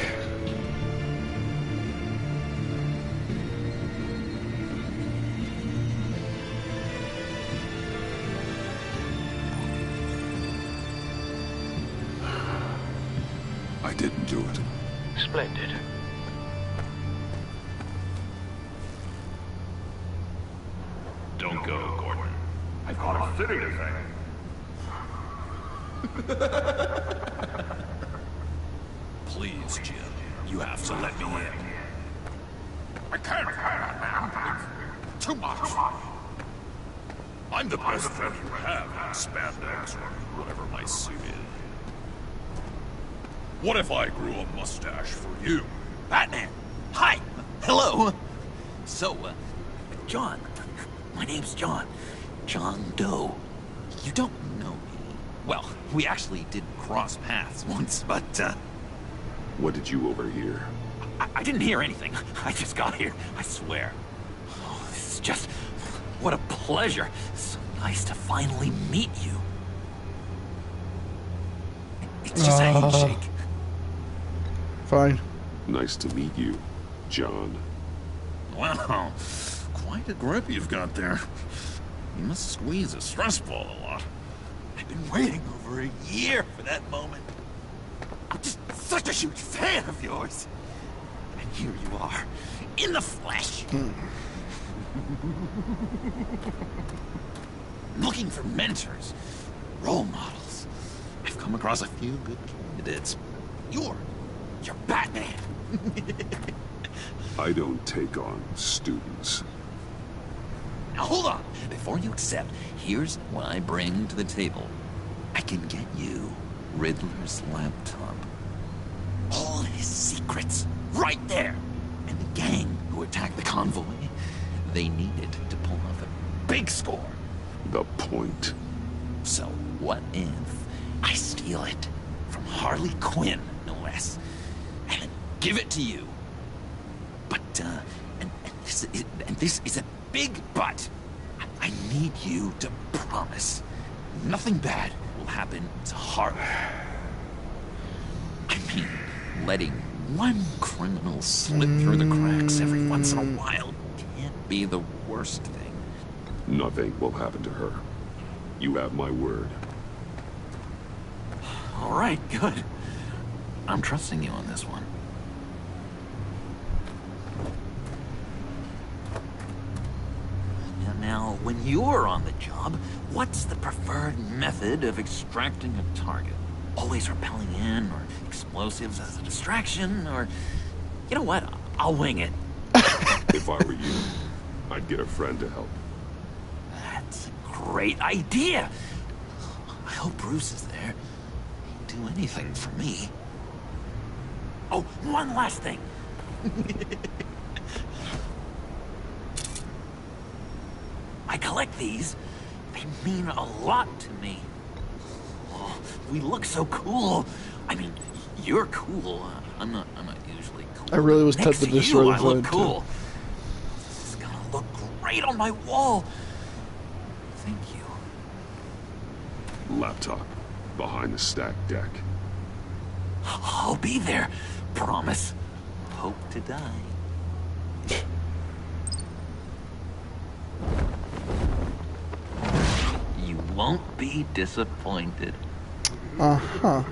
I didn't do it.
Splendid.
Don't go, Gordon.
I've got a city to thank.
Please, Jim. You have to let me in.
I can't, man. It's too much.
I'm the best friend you have in spandex or whatever my suit is. What if I grew a mustache for you?
Batman! Hi! Hello! So, John. My name's John. John Doe. You don't know me. Well, we actually did cross paths once, but,
What did you overhear?
I didn't hear anything. I just got here, I swear. Oh, this is just... what a pleasure. So nice to finally meet you. It's just a handshake.
Fine.
Nice to meet you, John.
Wow, quite a grip you've got there. You must squeeze a stress ball a lot.
I've been waiting over a year for that moment. I'm just such a huge fan of yours. And here you are, in the flesh. Looking for mentors, role models. I've come across a few good candidates. You're Batman.
I don't take on students.
Now hold on. Before you accept, here's what I bring to the table. I can get you Riddler's laptop. All his secrets, right there. And the gang who attacked the convoy, they needed to pull off a big score.
The point.
So what if I steal it from Harley Quinn, no less, and give it to you? But, and this is a big but. I need you to promise nothing bad will happen to Harley. I mean, letting one criminal slip through the cracks every once in a while can't be the worst thing.
Nothing will happen to her. You have my word.
All right, good. I'm trusting you on this one. Now, when you're on the job, what's the preferred method of extracting a target? Always rappelling in, or explosives as a distraction, or... You know what? I'll wing it.
If I were you, I'd get a friend to help.
That's a great idea. I hope Bruce is there. He'd do anything for me. Oh, one last thing. I collect these. They mean a lot to me. Oh, we look so cool. I mean, you're cool. I'm not usually cool.
I really was
Next
tempted
to
to destroy
you,
the
I look
phone,
cool. This is gonna look great on my wall. Thank you.
Laptop. Behind the stacked deck.
I'll be there. Promise. Hope to die. You won't be disappointed.
Uh-huh.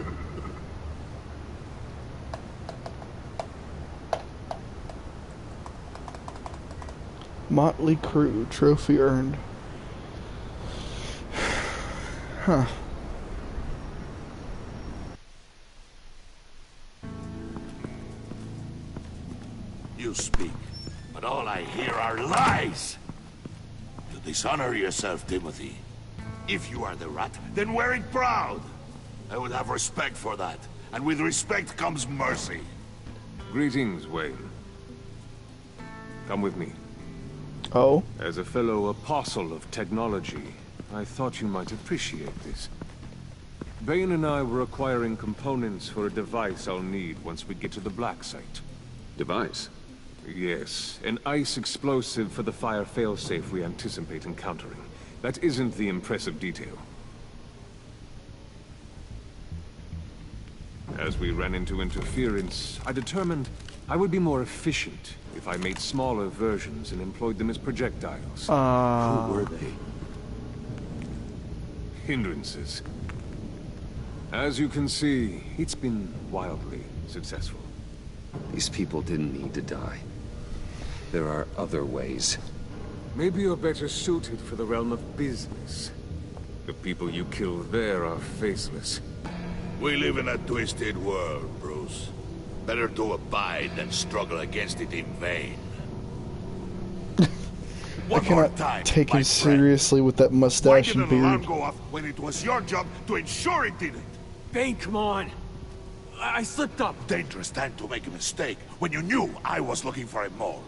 Motley Crue, trophy earned. Huh.
You speak, but all I hear are lies. You dishonor yourself, Timothy. If you are the rat, then wear it proud. I would have respect for that, and with respect comes mercy.
Greetings, Wayne. Come with me.
Oh?
As a fellow apostle of technology, I thought you might appreciate this. Bane and I were acquiring components for a device I'll need once we get to the Black Site.
Device?
Yes, an ice explosive for the fire failsafe we anticipate encountering. That isn't the impressive detail. As we ran into interference, I determined I would be more efficient if I made smaller versions and employed them as projectiles.
Who were they?
Hindrances. As you can see, it's been wildly successful.
These people didn't need to die. There are other ways.
Maybe you're better suited for the realm of business. The people you killed there are faceless.
We live in a twisted world, Bruce. Better to abide than struggle against it in vain.
I cannot take him seriously with that mustache and beard.
Why didn't an alarm go off when it was your job to ensure it didn't?
Bane, come on. I slipped up.
Dangerous time to make a mistake when you knew I was looking for a mole.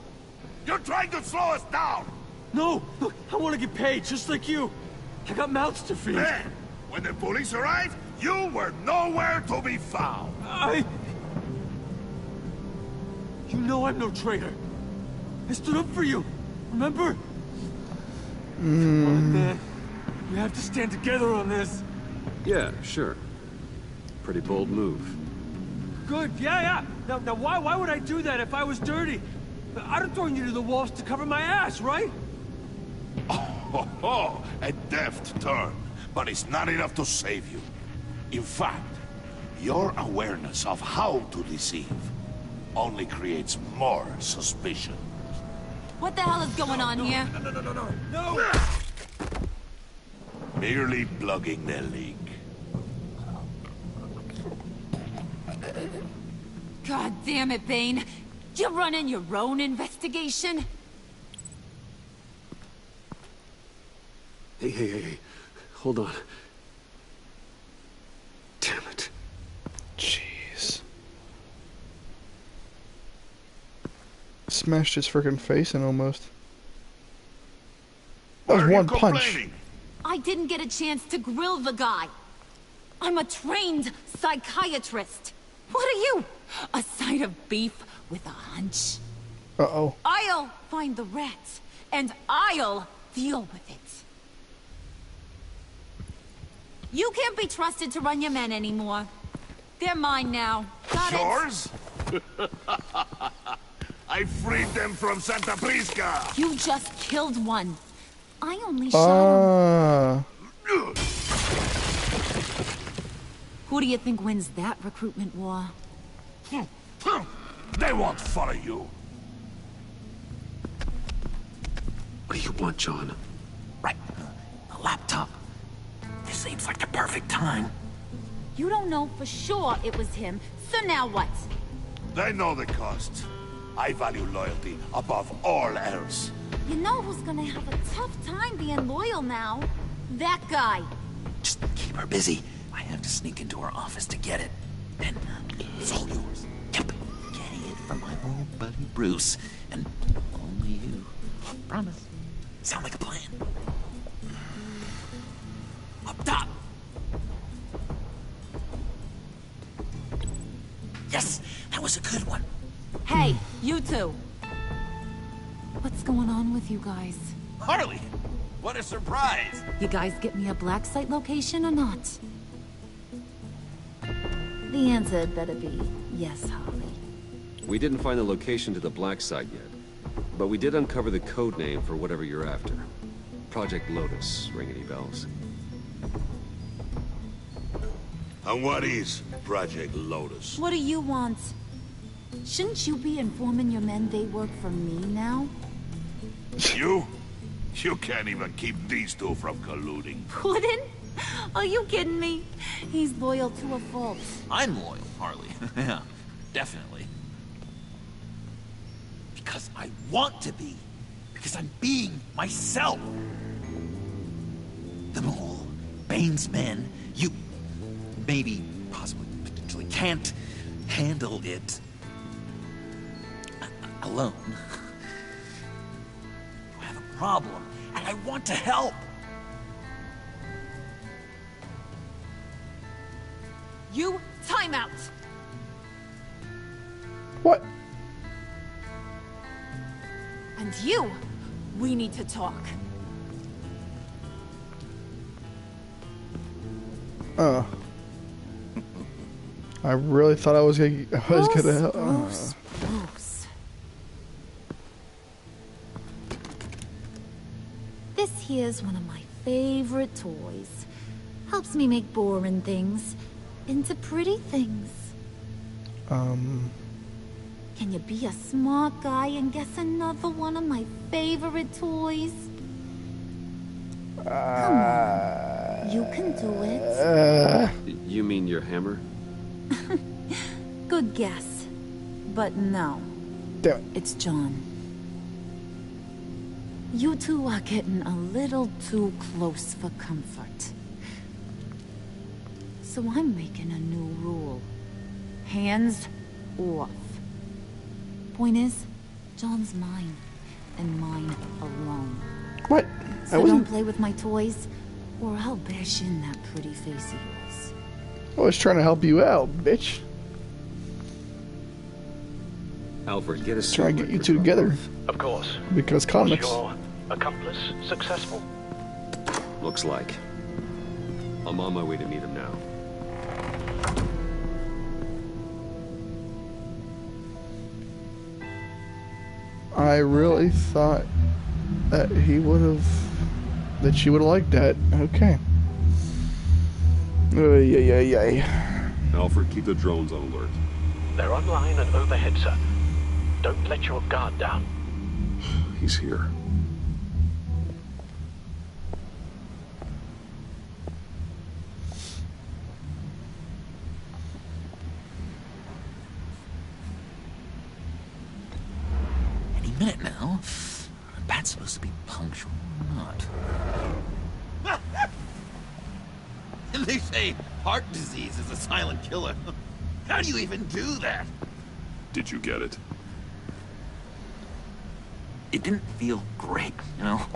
You're trying to slow us down!
No! Look, I want to get paid, just like you. I got mouths to feed.
Then, when the police arrived, you were nowhere to be found.
You know I'm no traitor. I stood up for you, remember? Come on, man. We have to stand together on this.
Yeah, sure. Pretty bold move.
Good, yeah. Now why would I do that if I was dirty? I'd have thrown you to the walls to cover my ass, right?
Oh, a deft turn. But it's not enough to save you. In fact, your awareness of how to deceive only creates more suspicion.
What the hell is going on here?
No!
Merely plugging the leak.
God damn it, Bane. You're running your own investigation?
Hey. Hold on. Damn it.
Jeez. Smashed his freaking face in almost. That was one punch.
I didn't get a chance to grill the guy. I'm a trained psychiatrist. What are you? A side of beef with a hunch?
Uh-oh.
I'll find the rat, and I'll deal with it. You can't be trusted to run your men anymore. They're mine now. Got
Yours? I freed them from Santa Prisca.
You just killed one. I only shot him. Who do you think wins that recruitment war?
They won't follow you.
What do you want, John?
Right. A laptop. This seems like the perfect time.
You don't know for sure it was him, so now what?
They know the cost. I value loyalty above all else.
You know who's gonna have a tough time being loyal now? That guy.
Just keep her busy. I have to sneak into her office to get it. Then it's all yours. Yep. Getting it from my old buddy Bruce. And only you. Promise. Sound like a plan. Up top. Yes, that was a good one.
Hey, you two. What's going on with you guys?
Harley! What a surprise!
You guys get me a black site location or not? The answer had better be yes, Harley.
We didn't find the location to the black site yet, but we did uncover the code name for whatever you're after. Project Lotus. Ring any bells?
And what is Project Lotus?
What do you want? Shouldn't you be informing your men they work for me now?
You? You can't even keep these two from colluding.
Puddin'? Are you kidding me? He's loyal to a fault.
I'm loyal, Harley. Yeah, definitely. Because I want to be. Because I'm being myself. The Mole, Bane's men, you maybe, possibly, potentially can't handle it alone. You have a problem, and I want to help.
You, time out.
What?
And you, we need to talk.
I really thought I was gonna
Bruce. This here's one of my favorite toys. Helps me make boring things into pretty things. Can you be a smart guy and guess another one of my favorite toys? Come on. You can do it.
You mean your hammer?
Good guess. But no.
Damn it.
It's John. You two are getting a little too close for comfort. So I'm making a new rule. Hands off. Point is, John's mine. And mine alone.
What?
So don't play with my toys, or I'll bash in that pretty face of yours.
I was trying to help you out, bitch.
Alfred, get us.
Trying to get you two together.
Of course.
Because comics.
Was your accomplice successful?
Looks like. I'm on my way to meet him now.
I really thought that he would have, that she would have liked that. Okay.
Alfred, keep the drones on alert.
They're online and overhead, sir. Don't let your guard down.
He's here.
Any minute now. Are bats supposed to be punctual or not?
They say heart disease is a silent killer. How do you even do that?
Did you get it?
It didn't feel great, you know?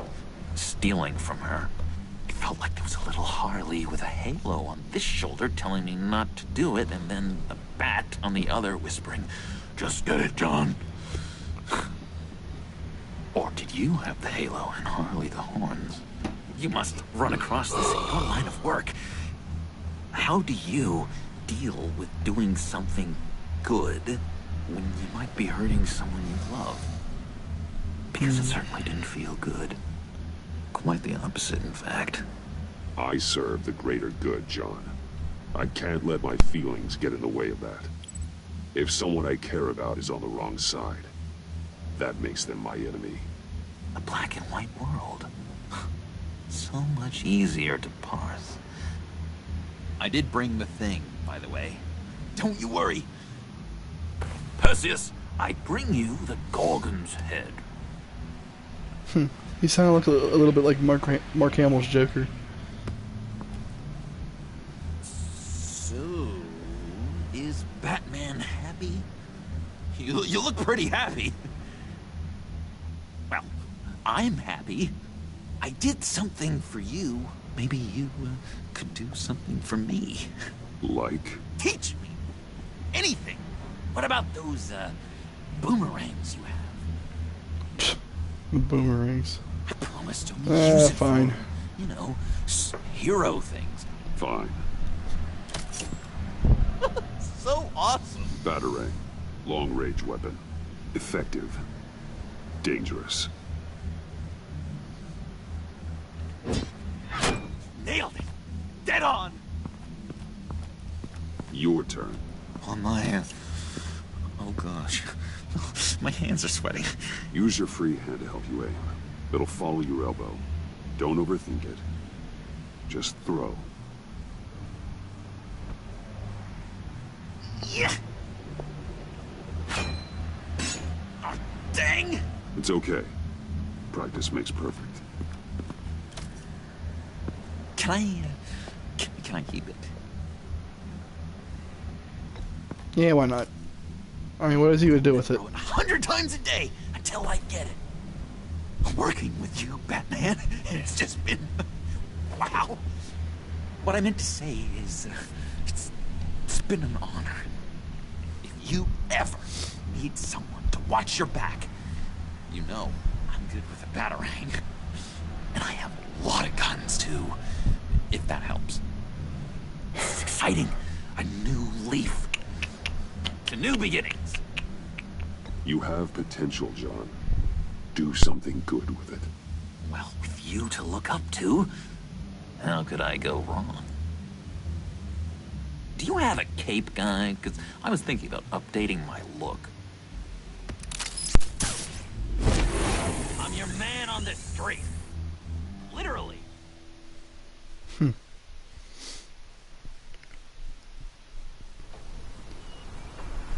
Stealing from her. It felt like there was a little Harley with a halo on this shoulder telling me not to do it, and then a bat on the other whispering, "Just get it, John." Or did you have the halo and Harley the horns? You must run across this in your line of work. How do you deal with doing something good when you might be hurting someone you love? Because it certainly didn't feel good. Quite the opposite, in fact.
I serve the greater good, John. I can't let my feelings get in the way of that. If someone I care about is on the wrong side, that makes them my enemy.
A black and white world. So much easier to parse.
I did bring the thing, by the way. Don't you worry.
Perseus, I bring you the Gorgon's head.
He sounded like a little bit like Mark Hamill's Joker.
So, is Batman happy? You look pretty happy. Well, I'm happy. I did something for you. Maybe you could do something for me.
Like?
Teach me. Anything. What about those boomerangs you have?
Boomerangs.
I promise to use it
fine.
for, you know, hero things.
Fine.
So awesome.
Batarang. Long-range weapon. Effective. Dangerous.
Nailed it. Dead on.
Your turn.
On my hand. Oh gosh. My hands are sweating.
Use your free hand to help you aim. It'll follow your elbow. Don't overthink it. Just throw.
Yeah. Oh, dang.
It's okay. Practice makes perfect.
Can I keep it?
Yeah, why not? I mean, what is he gonna do with it?
100 times a day until I get it. Working with you, Batman, it's just been... wow. What I meant to say is, it's been an honor. If you ever need someone to watch your back, you know I'm good with a batarang. And I have a lot of guns, too, if that helps. It's exciting. A new leaf. To new beginnings.
You have potential, John. Do something good with it.
Well, with you to look up to, how could I go wrong? Do you have a cape, guy? Because I was thinking about updating my look. your man on the street. Literally.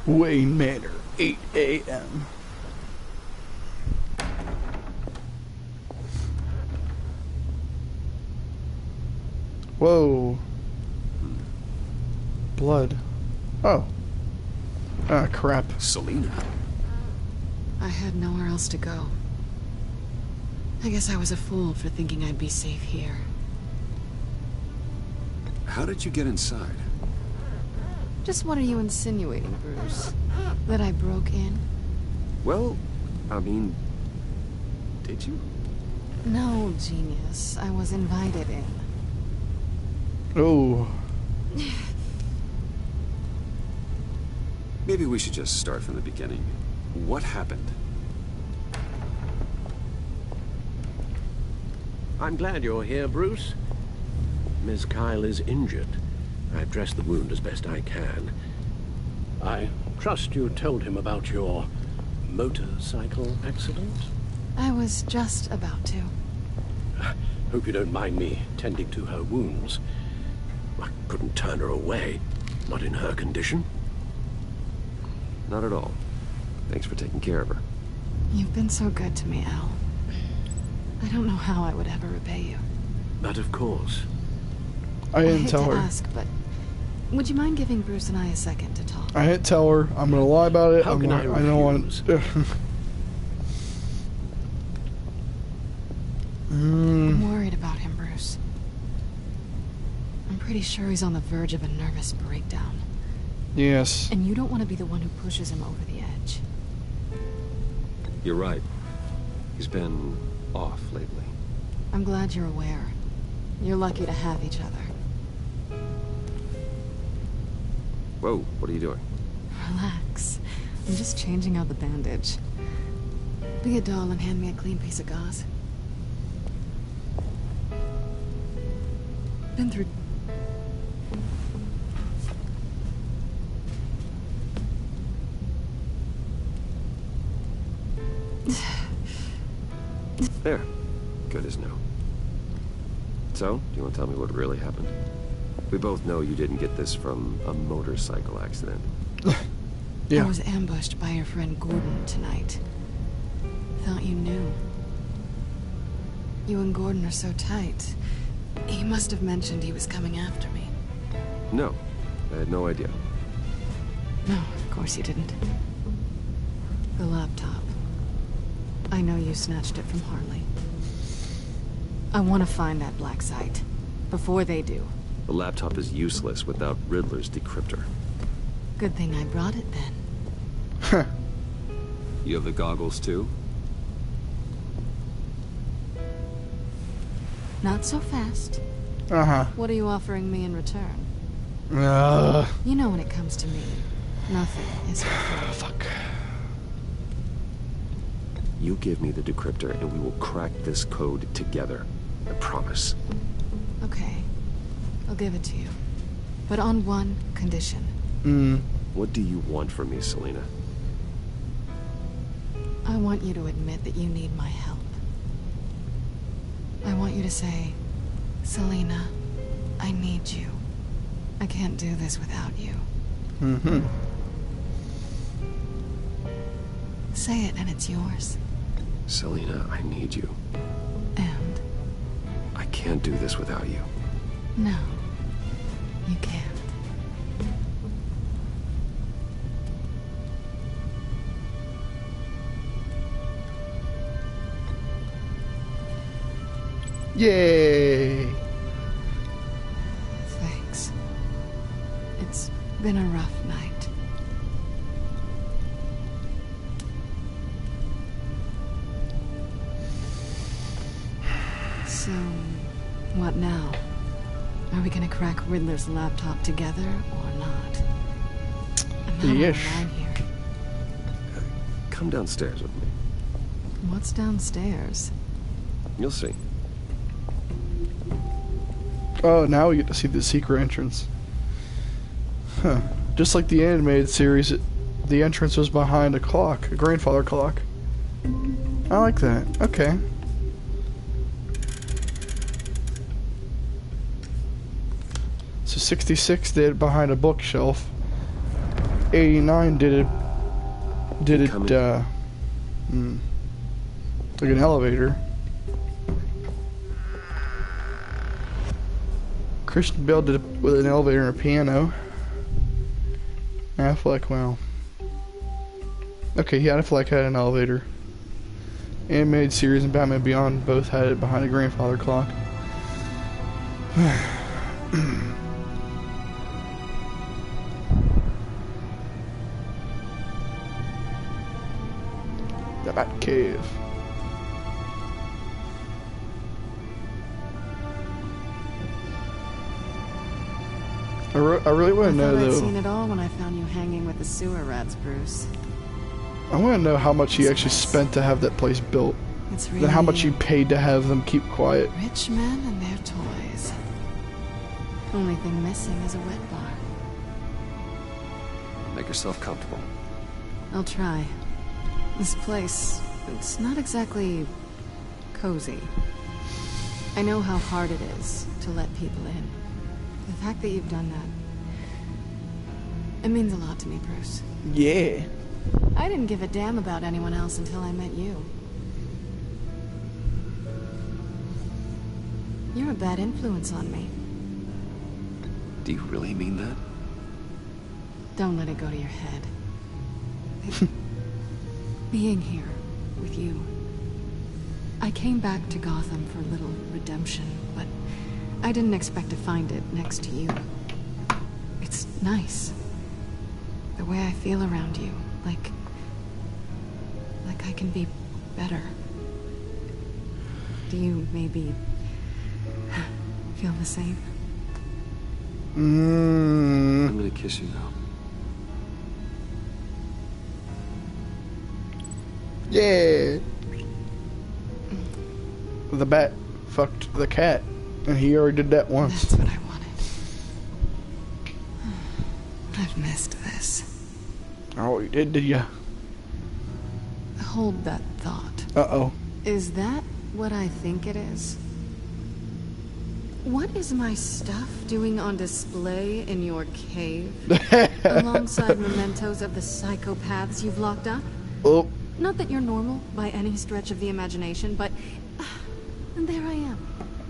Wayne Manor, 8 a.m. Whoa. Blood. Oh. Ah, crap.
Selina.
I had nowhere else to go. I guess I was a fool for thinking I'd be safe here.
How did you get inside?
Just what are you insinuating, Bruce? That I broke in?
Well, I mean, did you?
No, genius. I was invited in.
Oh.
Maybe we should just start from the beginning. What happened?
I'm glad you're here, Bruce. Ms. Kyle is injured. I've dressed the wound as best I can. I trust you told him about your motorcycle accident?
I was just about to.
Hope you don't mind me tending to her wounds. I couldn't turn her away, not in her condition.
Not at all. Thanks for taking care of her.
You've been so good to me, Al. I don't know how I would ever repay you.
But of course.
I didn't tell her.
I hate to ask, but would you mind giving Bruce and I a second to talk?
I didn't tell her. I'm gonna lie about it.
How can I
don't want to.
I'm worried about him, Bruce. I'm pretty sure he's on the verge of a nervous breakdown.
Yes.
And you don't want to be the one who pushes him over the edge.
You're right. He's been off lately.
I'm glad you're aware. You're lucky to have each other.
Whoa, what are you doing?
Relax. I'm just changing out the bandage. Be a doll and hand me a clean piece of gauze. Been through...
There. Good as new. So, do you want to tell me what really happened? We both know you didn't get this from a motorcycle accident.
Yeah.
I was ambushed by your friend Gordon tonight. Thought you knew. You and Gordon are so tight. He must have mentioned he was coming after me.
No, I had no idea.
No, of course you didn't. The laptop. I know you snatched it from Harley. I want to find that black site. Before they do.
The laptop is useless without Riddler's decryptor.
Good thing I brought it then.
You have the goggles too?
Not so fast.
Uh-huh.
What are you offering me in return?
You
know when it comes to me, nothing is free.
Fuck.
You give me the decryptor and we will crack this code together. I promise.
Okay. I'll give it to you. But on one condition.
What do you want from me, Selina?
I want you to admit that you need my help. I want you to say, Selina, I need you. I can't do this without you. Say it and it's yours.
Selina, I need you.
And?
I can't do this without you.
No, you can't.
Yay!
Thanks. It's been a rough night. So, what now? Are we gonna crack Riddler's laptop together or not? I'm not
Yes.
alone here.
Come downstairs with me.
What's downstairs?
You'll see.
Oh, now we get to see the secret entrance. Huh. Just like the animated series, the entrance was behind a clock, a grandfather clock. I like that. Okay. So 66 did it behind a bookshelf. 89 did it like an elevator. Christian Bale did it with an elevator and a piano. Affleck, well. Okay, yeah, Affleck had an elevator. Animated series and Batman Beyond both had it behind a grandfather clock. The Bat Cave. I really want to know
I thought I'd
though.
seen it all when I found you hanging with the sewer rats, Bruce.
I want to know how much he actually spent to have that place built.
It's
Then how much he
really
paid to have them keep quiet.
rich men and their toys. Only thing missing is a wet bar.
Make yourself comfortable.
I'll try. This place, it's not exactly cozy. I know how hard it is to let people in. The fact that you've done that, it means a lot to me, Bruce.
Yeah.
I didn't give a damn about anyone else until I met you. You're a bad influence on me.
Do you really mean that?
Don't let it go to your head. Being here with you. I came back to Gotham for a little redemption, but I didn't expect to find it next to you. It's nice. The way I feel around you, like I can be better. Do you maybe feel the same?
I'm gonna kiss you now.
Yeah. The bat fucked the cat, and he already did that once.
That's what I wanted. I've missed this.
Oh, you did ya?
Hold that thought.
Uh-oh.
Is that what I think it is? What is my stuff doing on display in your cave? Alongside mementos of the psychopaths you've locked up?
Oh.
Not that you're normal by any stretch of the imagination, but there I am.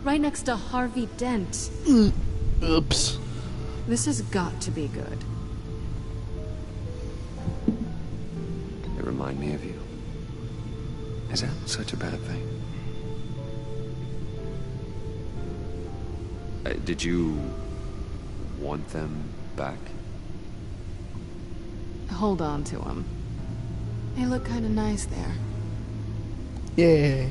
Right next to Harvey Dent.
Oops.
This has got to be good.
They remind me of you. Is that such a bad thing? Did you want them back?
Hold on to them. They look kind of nice there.
Yeah.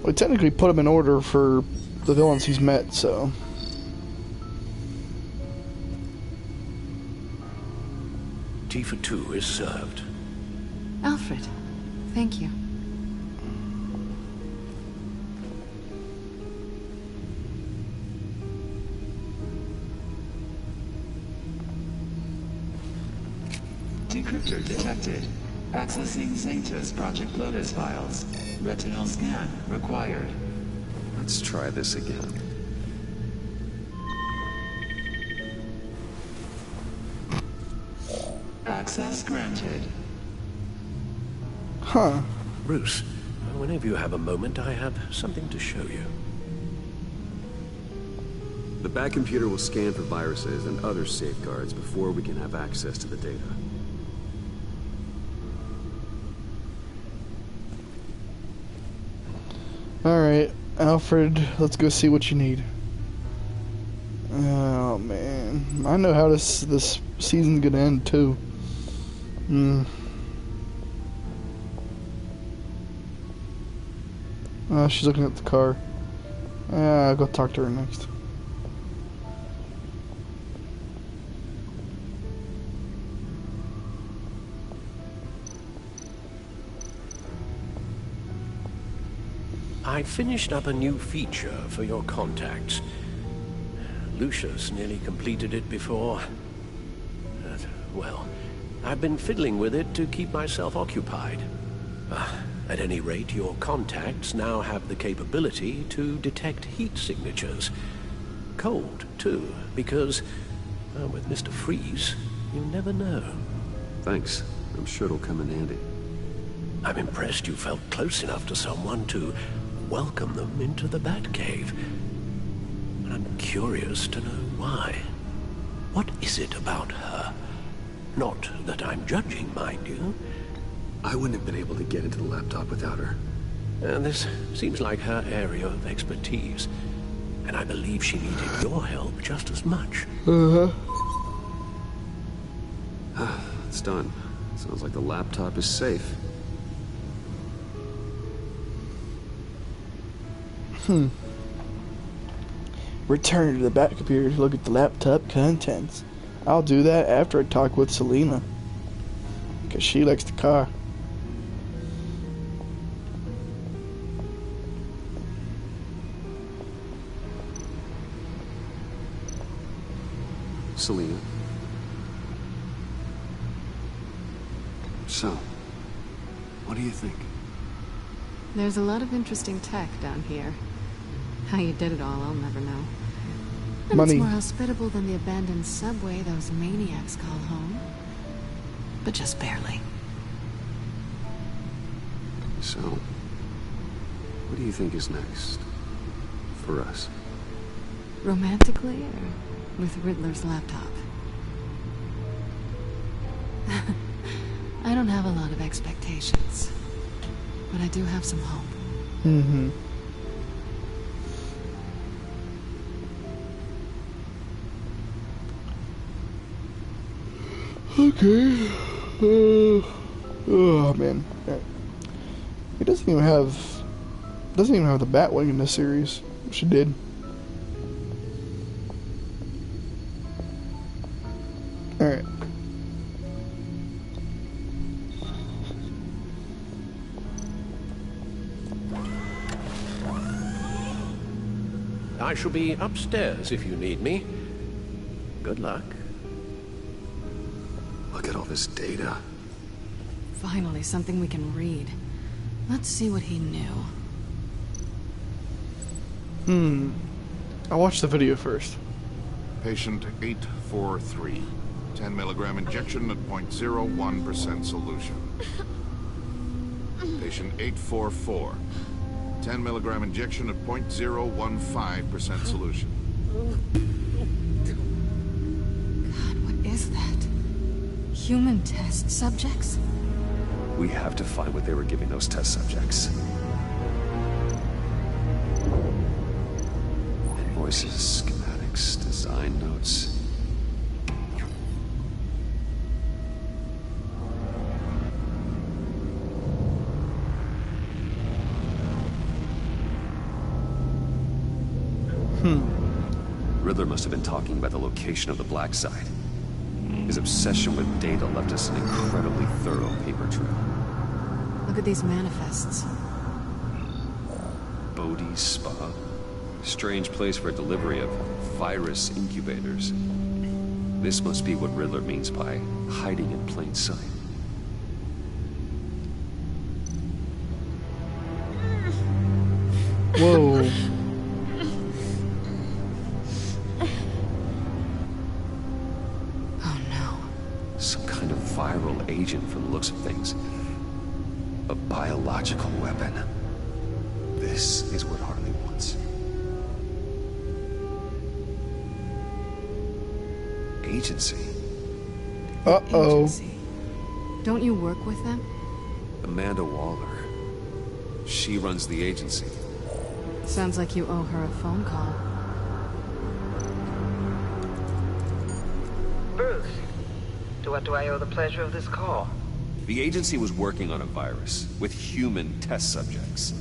We technically put him in order for the villains he's met, so.
Tea for two is served.
Alfred, thank you.
Decryptor detected. Accessing Sanctus Project Lotus files. Retinal scan required.
Let's try this again.
Access granted.
Huh.
Bruce, whenever you have a moment, I have something to show you.
The Bat computer will scan for viruses and other safeguards before we can have access to the data.
Alright, Alfred, let's go see what you need. Oh, man. I know how this season's gonna end, too. Oh, she's looking at the car. I'll go talk to her next.
I finished up a new feature for your contacts. Lucius nearly completed it before. Well, I've been fiddling with it to keep myself occupied. At any rate, your contacts now have the capability to detect heat signatures. Cold, too, because, with Mr. Freeze, you never know.
Thanks. I'm sure it'll come in handy.
I'm impressed you felt close enough to someone to welcome them into the Batcave. And I'm curious to know why. What is it about her? Not that I'm judging, mind you.
I wouldn't have been able to get into the laptop without her.
This seems like her area of expertise. And I believe she needed your help just as much.
It's done. Sounds like the laptop is safe.
Return to the Batcomputer to look at the laptop contents. I'll do that after I talk with Selena. Because she likes the car.
Selena. So, what do you think?
There's a lot of interesting tech down here. How you did it all, I'll never know. And
Money.
It's more hospitable than the abandoned subway those maniacs call home. But just barely.
So, what do you think is next? For us?
Romantically, or with Riddler's laptop? I don't have a lot of expectations. But I do have some hope.
Mm-hmm. Okay. Oh man, he doesn't even have the Batwing in this series, which it did. All right.
I shall be upstairs if you need me. Good luck.
Look at all this data.
Finally, something we can read. Let's see what he knew.
I'll watch the video first.
Patient 843. 10 milligram injection at 0.01% solution. Patient 844. 10 milligram injection at 0.015% solution.
God, what is that? Human test subjects?
We have to find what they were giving those test subjects. Invoices, schematics, design notes. Riddler must have been talking about the location of the black site. His obsession with data left us an incredibly thorough paper trail.
Look at these manifests.
Bodhi's Spa? Strange place for a delivery of virus incubators. This must be what Riddler means by hiding in plain sight.
Whoa.
Some kind of viral agent from the looks of things. A biological weapon. This is what Harley wants. Agency.
Uh-oh.
Agency. Don't you work with them?
Amanda Waller. She runs the agency.
Sounds like you owe her a phone call.
Bruce, to what do I owe the pleasure of this call?
The agency was working on a virus with human test subjects.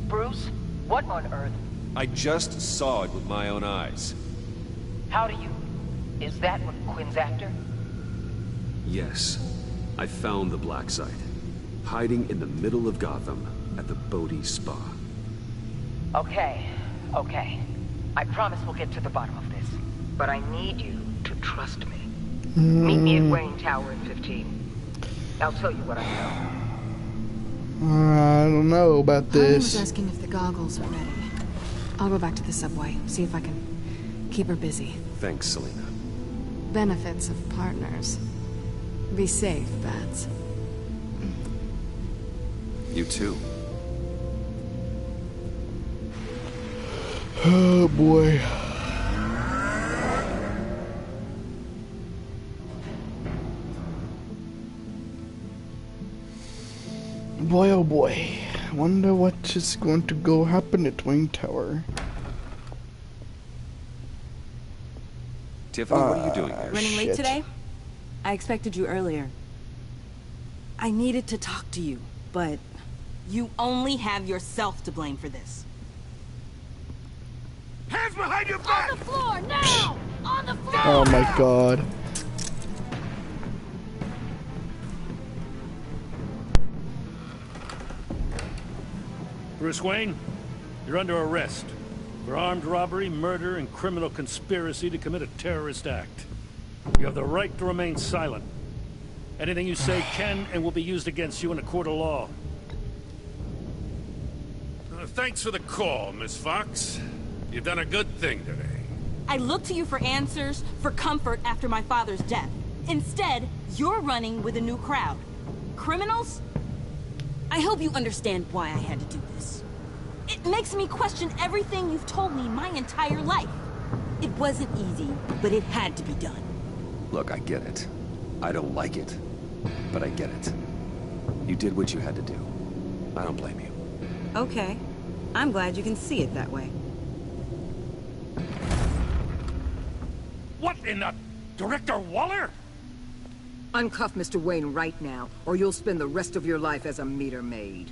Bruce, what on earth?
I just saw it with my own eyes.
How do you... Is that what Quinn's after?
Yes. I found the black site. Hiding in the middle of Gotham at the Bodhi Spa.
Okay. I promise we'll get to the bottom of this. But I need you to trust me. Meet me at Wayne Tower in 15. I'll tell you what I know.
I don't know about
Harley was
this.
asking if the goggles are ready. I'll go back to the subway, see if I can keep her busy.
Thanks, Selena.
Benefits of partners. Be safe, Bats.
You too.
Oh boy. Boy, oh boy. I wonder what is going to go happen at Wayne Tower.
Tiffany, what are you doing here?
Running late today? I expected you earlier. I needed to talk to you, but you only have yourself to blame for this.
Hands behind your back!
On the floor, now! On the floor!
Oh my god.
Bruce Wayne, you're under arrest for armed robbery, murder, and criminal conspiracy to commit a terrorist act. You have the right to remain silent. Anything you say can and will be used against you in a court of law.
Thanks for the call, Miss Fox. You've done a good thing today.
I looked to you for answers, for comfort after my father's death. Instead, you're running with a new crowd. Criminals? I hope you understand why I had to do this. It makes me question everything you've told me my entire life. It wasn't easy, but it had to be done.
Look, I get it. I don't like it, but I get it. You did what you had to do. I don't blame you.
Okay. I'm glad you can see it that way.
What in the... Director Waller?
Uncuff Mr. Wayne right now, or you'll spend the rest of your life as a meter maid.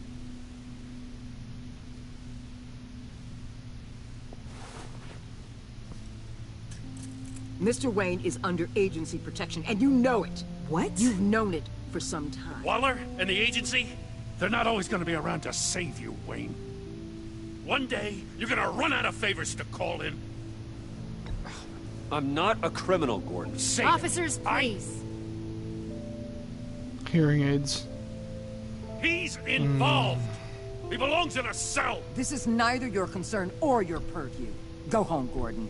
Mr. Wayne is under agency protection, and you know it.
What?
You've known it for some time.
Waller and the agency? They're not always gonna be around to save you, Wayne. One day, you're gonna run out of favors to call in.
I'm not a criminal, Gordon.
Say
Officers, please.
Hearing aids.
He's involved. He belongs in a cell.
This is neither your concern or your purview. Go home, Gordon.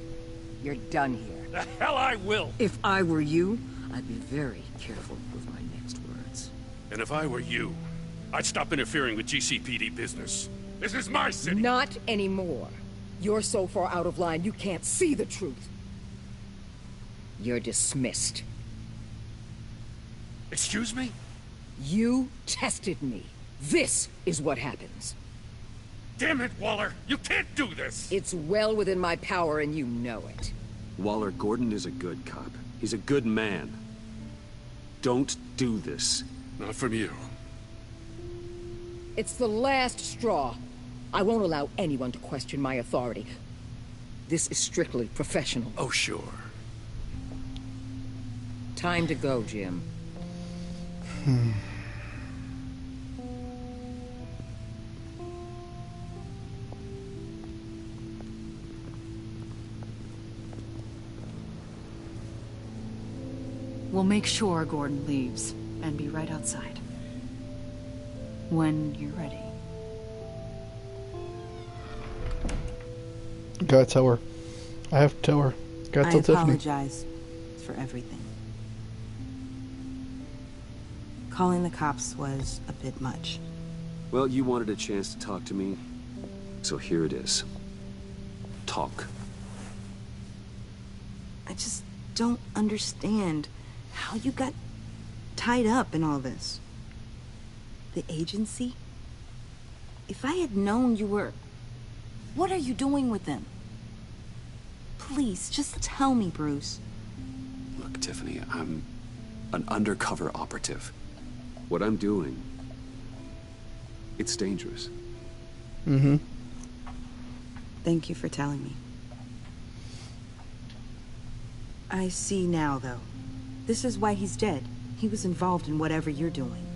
You're done here.
The hell I will.
If I were you, I'd be very careful with my next words.
And if I were you, I'd stop interfering with GCPD business. This is my city.
Not anymore. You're so far out of line, you can't see the truth. You're dismissed.
Excuse me?
You tested me. This is what happens.
Damn it, Waller! You can't do this!
It's well within my power and you know it.
Waller, Gordon is a good cop. He's a good man. Don't do this.
Not from you.
It's the last straw. I won't allow anyone to question my authority. This is strictly professional.
Oh, sure.
Time to go, Jim.
We'll make sure Gordon leaves, and be right outside. When you're ready.
Gotta tell her. I have to tell her. Gotta tell Tiffany.
I apologize for everything. Calling the cops was a bit much.
Well, you wanted a chance to talk to me, so here it is. Talk.
I just don't understand how you got tied up in all this. The agency? If I had known you were... What are you doing with them? Please, just tell me, Bruce.
Look, Tiffany, I'm an undercover operative. What I'm doing, it's dangerous.
Mm-hmm.
Thank you for telling me. I see now, though. This is why he's dead. He was involved in whatever you're doing.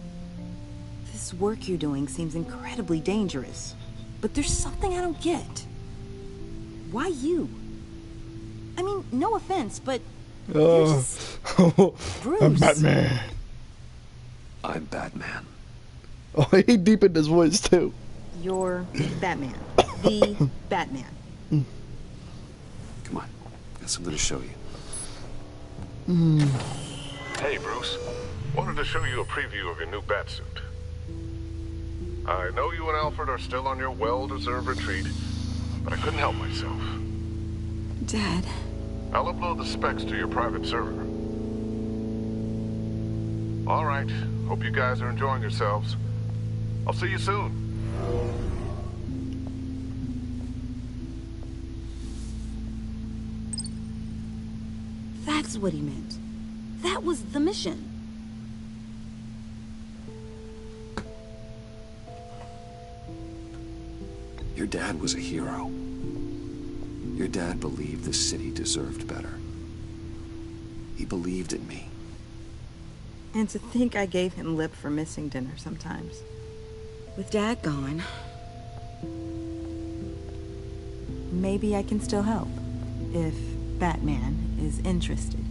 This work you're doing seems incredibly dangerous. But there's something I don't get. Why you? I mean, no offense, but you're just
I'm Batman.
I'm Batman.
Oh, he deepened his voice too.
You're Batman. The Batman.
Come on, got something to show you.
Hey, Bruce. Wanted to show you a preview of your new batsuit. I know you and Alfred are still on your well-deserved retreat, but I couldn't help myself.
Dad.
I'll upload the specs to your private server. All right. Hope you guys are enjoying yourselves. I'll see you soon.
That's what he meant. That was the mission.
Your dad was a hero. Your dad believed the city deserved better. He believed in me.
And to think I gave him lip for missing dinner sometimes. With Dad gone, maybe I can still help. If Batman is interested.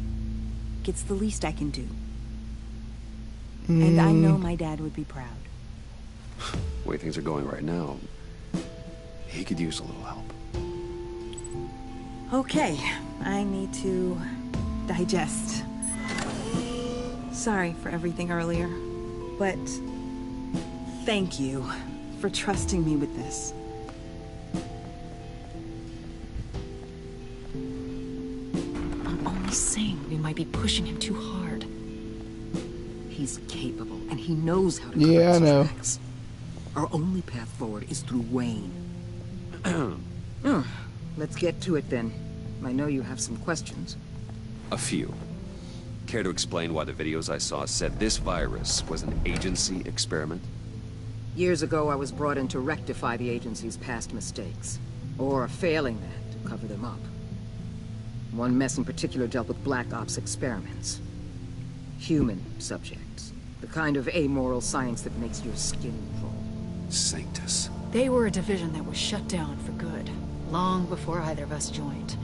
It's the least I can do. And I know my dad would be proud.
The way things are going right now, he could use a little help.
Okay, I need to digest. Sorry for everything earlier, but thank you for trusting me with this.
I'm only saying we might be pushing him too hard.
He's capable, and he knows how to
Yeah, I know.
tracks. Our only path forward is through Wayne. Let's get to it then. I know you have some questions.
A few. Care to explain why the videos I saw said this virus was an agency experiment?
Years ago, I was brought in to rectify the agency's past mistakes. Or failing that, to cover them up. One mess in particular dealt with Black Ops experiments. Human subjects. The kind of amoral science that makes your skin crawl.
Sanctus.
They were a division that was shut down for good, long before either of us joined.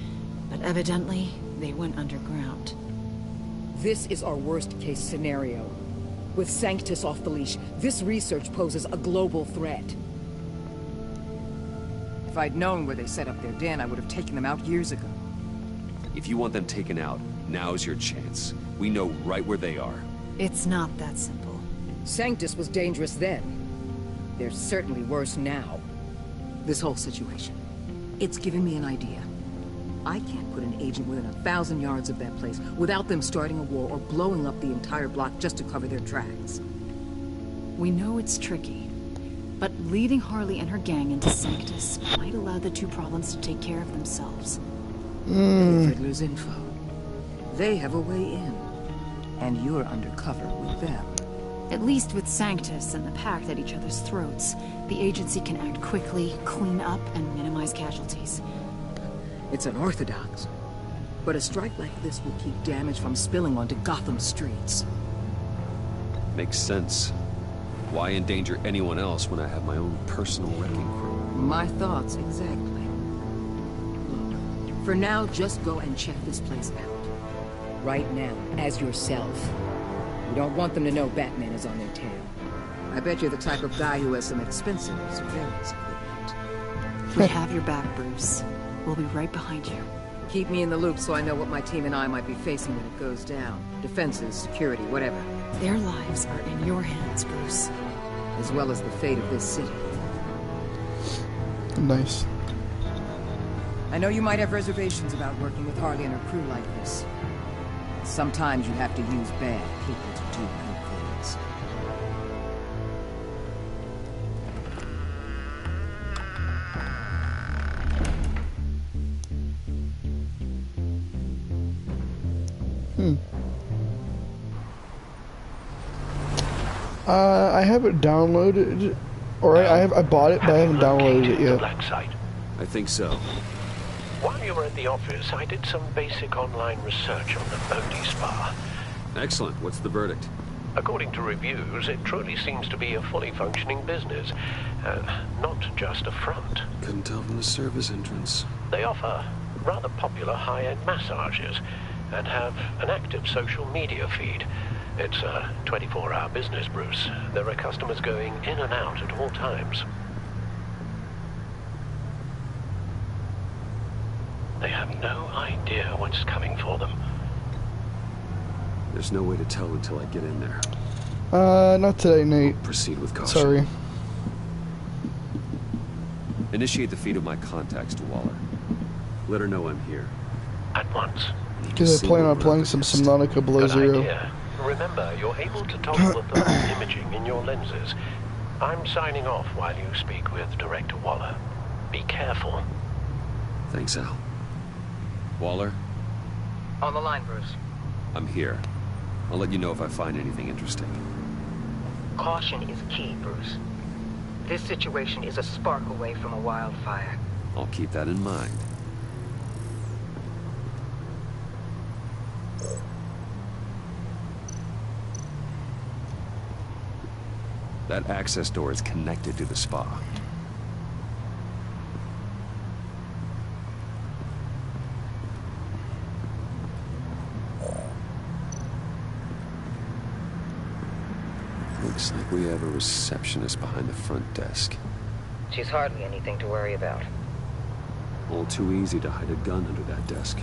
But evidently, they went underground.
This is our worst-case scenario. With Sanctus off the leash, this research poses a global threat. If I'd known where they set up their den, I would have taken them out years ago.
If you want them taken out, now's your chance. We know right where they are.
It's not that simple.
Sanctus was dangerous then. They're certainly worse now. This whole situation, it's given me an idea. I can't put an agent within 1,000 yards of that place without them starting a war or blowing up the entire block just to cover their tracks.
We know it's tricky, but leading Harley and her gang into Sanctus might allow the two problems to take care of themselves.
Riddler's info. They have a way in, and you're undercover with them.
At least with Sanctus and the Pact at each other's throats, the agency can act quickly, clean up, and minimize casualties.
It's unorthodox, but a strike like this will keep damage from spilling onto Gotham streets.
Makes sense. Why endanger anyone else when I have my own personal wrecking crew?
My thoughts, exactly. Look, for now, just go and check this place out. Right now, as yourself. You don't want them to know Batman is on their tail. I bet you're the type of guy who has some expensive surveillance equipment.
We have your back, Bruce. We'll be right behind you.
Keep me in the loop so I know what my team and I might be facing when it goes down. Defenses, security, whatever.
Their lives are in your hands, Bruce.
As well as the fate of this city.
Nice.
I know you might have reservations about working with Harley and her crew like this. Sometimes you have to use bad people to do good things.
I haven't downloaded, or I bought it, but I haven't downloaded it yet.
Black site.
I think so.
While you were at the office, I did some basic online research on the Bodhi Spa.
Excellent. What's the verdict?
According to reviews, it truly seems to be a fully functioning business, not just a front.
Couldn't tell from the service entrance.
They offer rather popular high-end massages,
and have an active social media feed. It's a 24-hour business, Bruce. There are customers going in and out at all times. They have no idea what's coming for them.
There's no way to tell until I get in there.
Not today, Nate.
Proceed with caution.
Sorry.
Initiate the feed of my contacts to Waller. Let her know I'm here.
At once.
Because I plan on playing some Subnautica Below Zero.
Idea. Remember, you're able to toggle the thermal imaging in your lenses. I'm signing off while you speak with Director Waller. Be careful.
Thanks, Al. Waller?
On the line, Bruce.
I'm here. I'll let you know if I find anything interesting.
Caution is key, Bruce. This situation is a spark away from a wildfire.
I'll keep that in mind. That access door is connected to the spa. Looks like we have a receptionist behind the front desk.
She's hardly anything to worry about.
All too easy to hide a gun under that desk.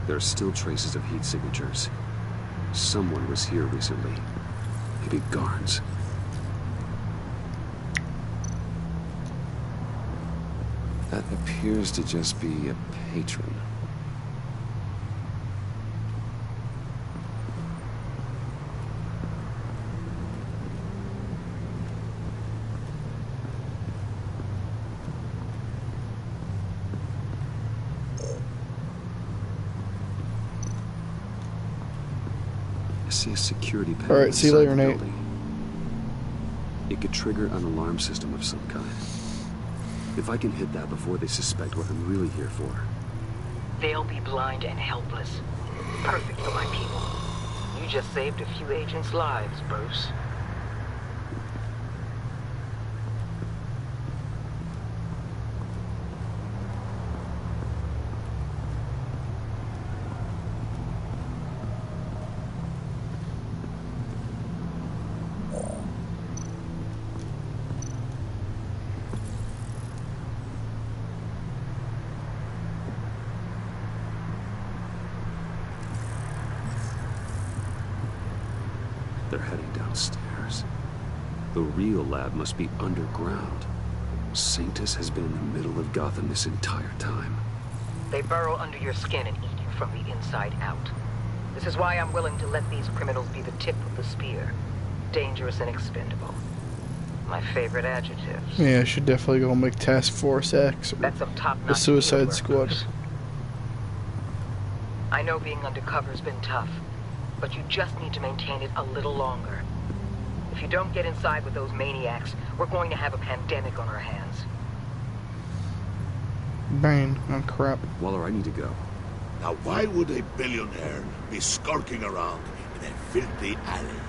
There are still traces of heat signatures. Someone was here recently. Maybe guards. That appears to just be a patron. I see a security panel.
All right, see you later, Nate.
It could trigger an alarm system of some kind. If I can hit that before they suspect what I'm really here for.
They'll be blind and helpless. Perfect for my people. You just saved a few agents' lives, Bruce.
They're heading downstairs. The real lab must be underground. Sanctus has been in the middle of Gotham this entire time.
They burrow under your skin and eat you from the inside out. This is why I'm willing to let these criminals be the tip of the spear. Dangerous and expendable. My favorite adjectives.
Yeah, I should definitely go make Task Force X or
That's some top-notch
the Suicide
fieldwork,
Squad.
Bruce. I know being undercover's been tough, but you just need to maintain it a little longer. If you don't get inside with those maniacs, we're going to have a pandemic on our hands.
Bane. Oh, crap.
Waller, I need to go.
Now why would a billionaire be skulking around in a filthy alley?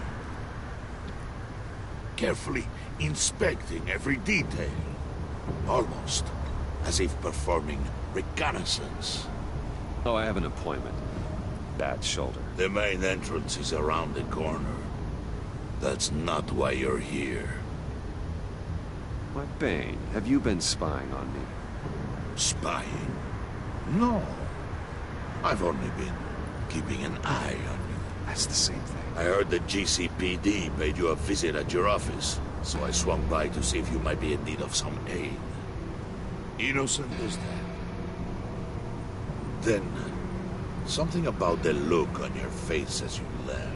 Carefully inspecting every detail. Almost as if performing reconnaissance.
Oh, I have an appointment. Bad shoulder.
The main entrance is around the corner. That's not why you're here.
Why, Bane, have you been spying on me?
Spying? No. I've only been keeping an eye on you.
That's the same thing.
I heard the GCPD paid you a visit at your office, so I swung by to see if you might be in need of some aid. Innocent as that. Then, something about the look on your face as you left.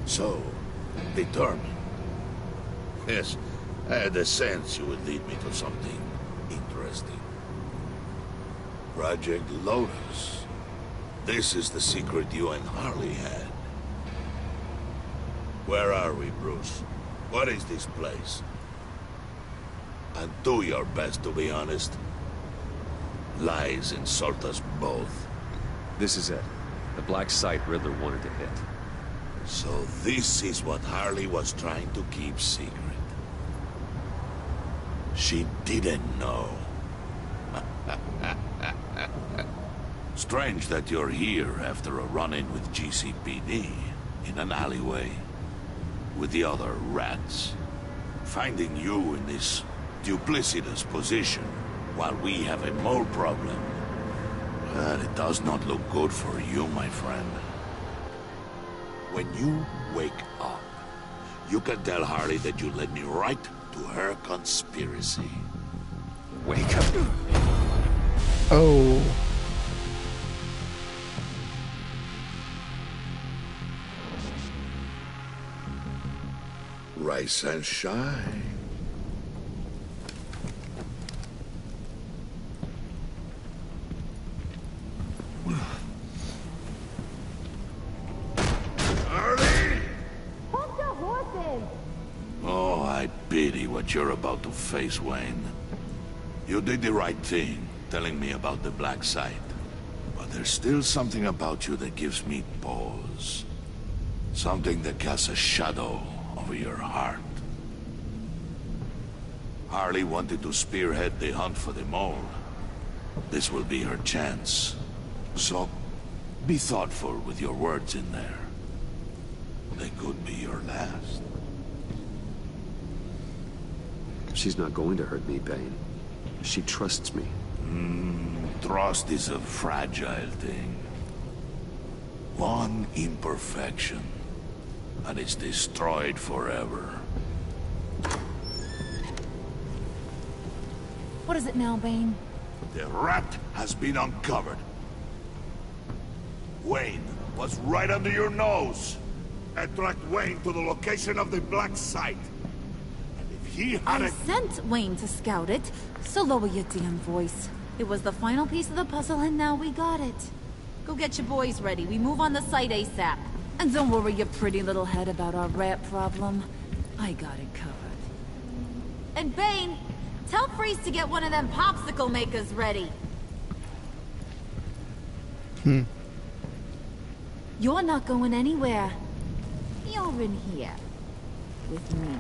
So, determined. Yes, I had a sense you would lead me to something interesting. Project Lotus. This is the secret you and Harley had. Where are we, Bruce? What is this place? And do your best to be honest. Lies insult us both.
This is it. The black site Riddler wanted to hit.
So this is what Harley was trying to keep secret. She didn't know. Strange that you're here after a run-in with GCPD in an alleyway with the other rats. Finding you in this duplicitous position while we have a mole problem. Well, it does not look good for you, my friend. When you wake up, you can tell Harley that you led me right to her conspiracy.
Wake up.
Oh.
Rise and shine. Oh, I pity what you're about to face, Wayne. You did the right thing, telling me about the black site. But there's still something about you that gives me pause. Something that casts a shadow over your heart. Harley wanted to spearhead the hunt for the mole. This will be her chance. So, be thoughtful with your words in there. They could be your last.
She's not going to hurt me, Bane. She trusts me.
Trust is a fragile thing. One imperfection, and it's destroyed forever.
What is it now, Bane?
The rat has been uncovered. Wayne was right under your nose. I tracked Wayne to the location of the black site. And if he had
I sent Wayne to scout it, so lower your damn voice. It was the final piece of the puzzle and now we got it. Go get your boys ready. We move on the site ASAP. And don't worry your pretty little head about our rat problem. I got it covered. And Bane, tell Freeze to get one of them popsicle makers ready. You're not going anywhere. You're in here. With me.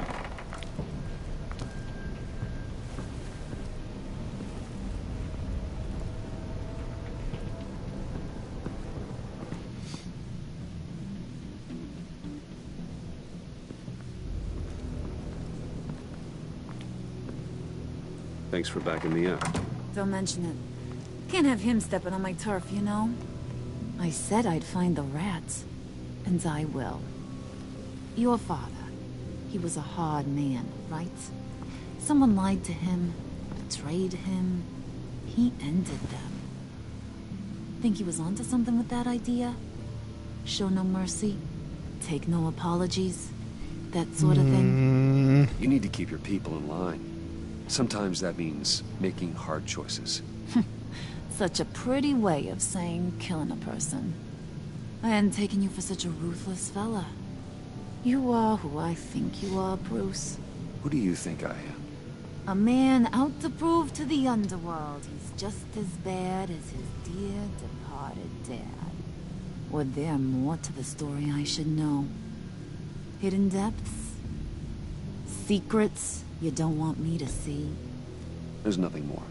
Thanks for backing me up.
Don't mention it. Can't have him stepping on my turf, you know? I said I'd find the rats. And I will. Your father. He was a hard man, right? Someone lied to him, betrayed him. He ended them. Think he was onto something with that idea? Show no mercy? Take no apologies? That sort of thing?
You need to keep your people in line. Sometimes that means making hard choices.
Such a pretty way of saying killing a person. I hadn't taken you for such a ruthless fella. You are who I think you are, Bruce.
Who do you think I am?
A man out to prove to the underworld he's just as bad as his dear departed dad. Or there more to the story I should know? Hidden depths? Secrets you don't want me to see?
There's nothing more.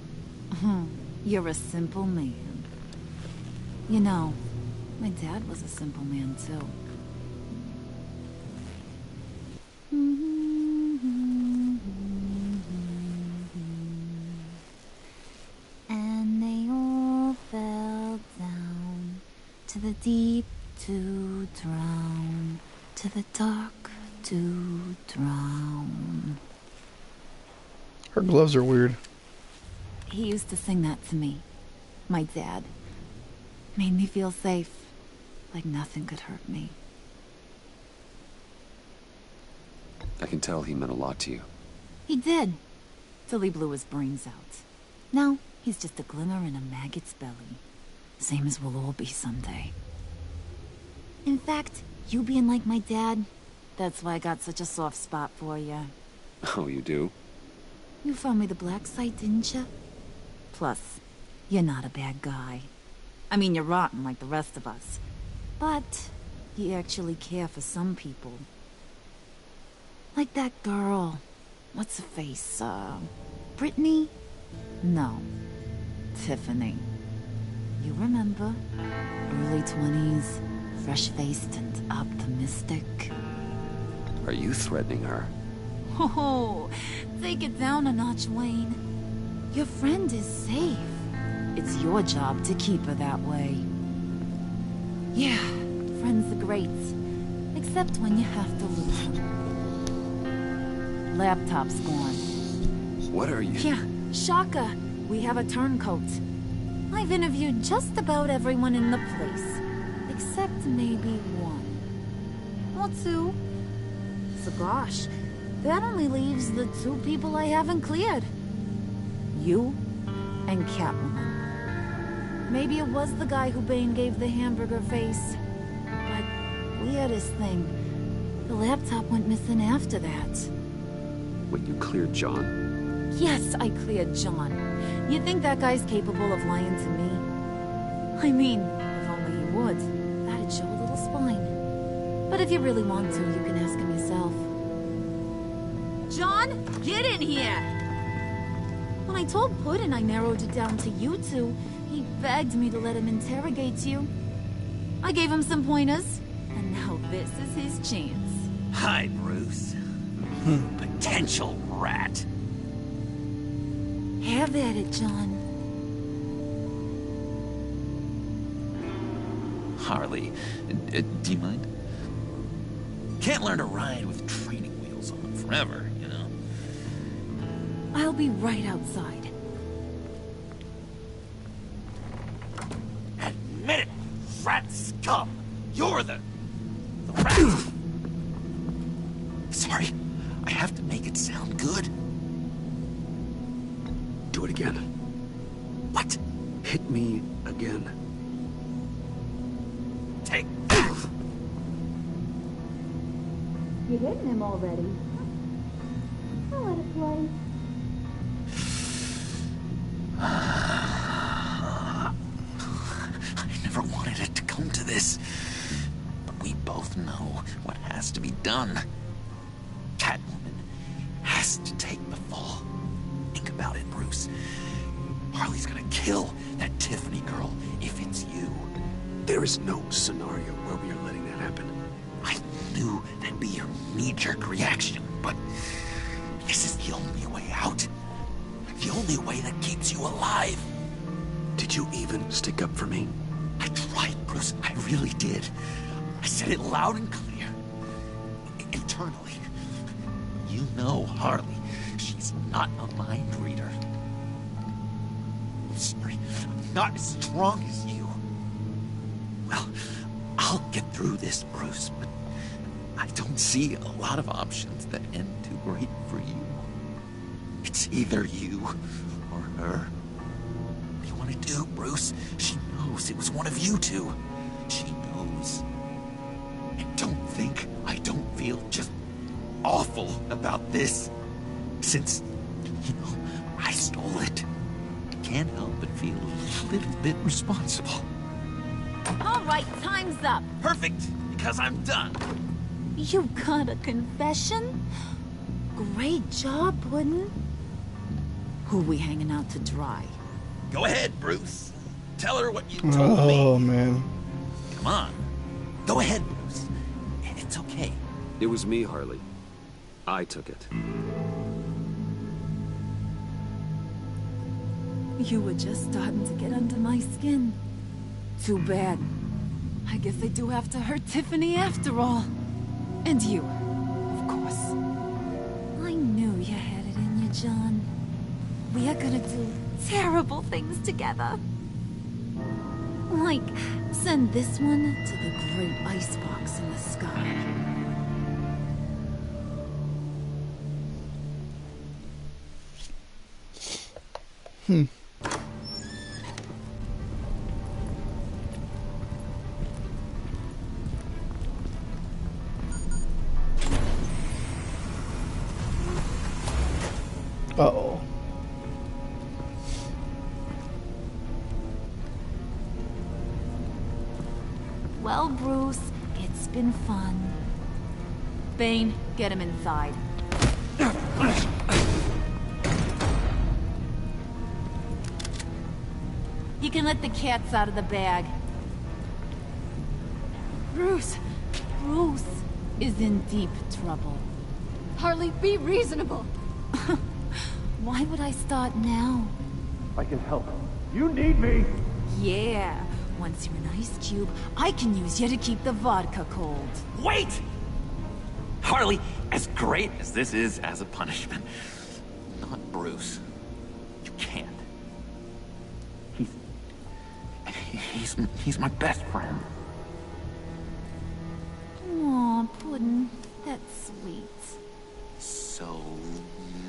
You're a simple man. You know, my dad was a simple man, too. And they all fell down to the deep to drown, to the dark to drown.
Her gloves are weird.
He used to sing that to me. My dad. Made me feel safe. Like nothing could hurt me.
I can tell he meant a lot to you.
He did. Till he blew his brains out. Now, he's just a glimmer in a maggot's belly. Same as we'll all be someday. In fact, you being like my dad, that's why I got such a soft spot for you.
Oh, you do?
You found me the black site, didn't you? Plus, you're not a bad guy. I mean, you're rotten like the rest of us. But you actually care for some people. Like that girl. What's her face? Brittany? No. Tiffany. You remember? Early 20s, fresh-faced and optimistic.
Are you threatening her?
Oh, take it down a notch, Wayne. Your friend is safe. It's your job to keep her that way. Yeah, friends are great. Except when you have to lose them. Laptop's gone.
What are you?
Yeah, shocker. We have a turncoat. I've interviewed just about everyone in the place. Except maybe one. Or two. So gosh, that only leaves the two people I haven't cleared. You and Catwoman. Maybe it was the guy who Bane gave the hamburger face. But weirdest thing, the laptop went missing after that.
Wait, you cleared John?
Yes, I cleared John. You think that guy's capable of lying to me? I mean, if only he would. That'd show a little spine. But if you really want to, you can ask him yourself. John, get in here! When I told Puddin' I narrowed it down to you two, he begged me to let him interrogate you. I gave him some pointers, and now this is his chance.
Hi, Bruce. Potential rat.
Have at it, John.
Harley, do you mind? Can't learn to ride with training wheels on forever, you know?
I'll be right outside.
Admit it, rat scum! You're the rat! Sorry, I have to make it sound good.
Do it again.
What?
Hit me again.
Take that!
You hitting him already? I'll let it play.
I never wanted it to come to this. But we both know what has to be done. Catwoman has to take the fall. Think about it, Bruce. Harley's gonna kill that Tiffany girl if it's you.
There is no scenario where we are letting that happen.
I knew that'd be your knee-jerk reaction, but this is the only way out. The only way that keeps you alive.
Did you even stick up for me?
I tried, Bruce. I really did. I said it loud and clear. Internally. You know Harley. She's not a mind reader. I'm sorry. I'm not as strong as you. Well, I'll get through this, Bruce, but I don't see a lot of options that end too great for you. It's either you or her. What do you want to do, Bruce? She knows it was one of you two. She knows. And don't think I don't feel just awful about this. Since, you know, I stole it. I can't help but feel a little bit responsible.
All right, time's up.
Perfect, because I'm done.
You got a confession? Great job, Puddin'. Who we hanging out to dry?
Go ahead, Bruce. Tell her what you told me.
Oh, man.
Come on. Go ahead, Bruce. It's okay.
It was me, Harley. I took it.
You were just starting to get under my skin. Too bad. I guess I do have to hurt Tiffany after all. And you, of course. I knew you had it in you, John. We are gonna do terrible things together. Like, send this one to the great icebox in the sky.
Uh-oh.
Well, Bruce, it's been fun. Bane, get him inside. You can let the cats out of the bag.
Bruce!
Bruce is in deep trouble.
Harley, be reasonable!
Why would I start now?
I can help. You need me!
Yeah. Once you're an ice cube, I can use you to keep the vodka cold.
Wait! Harley, as great as this is as a punishment, not Bruce. You can't. He's my best friend.
Aw, Puddin', that's sweet.
So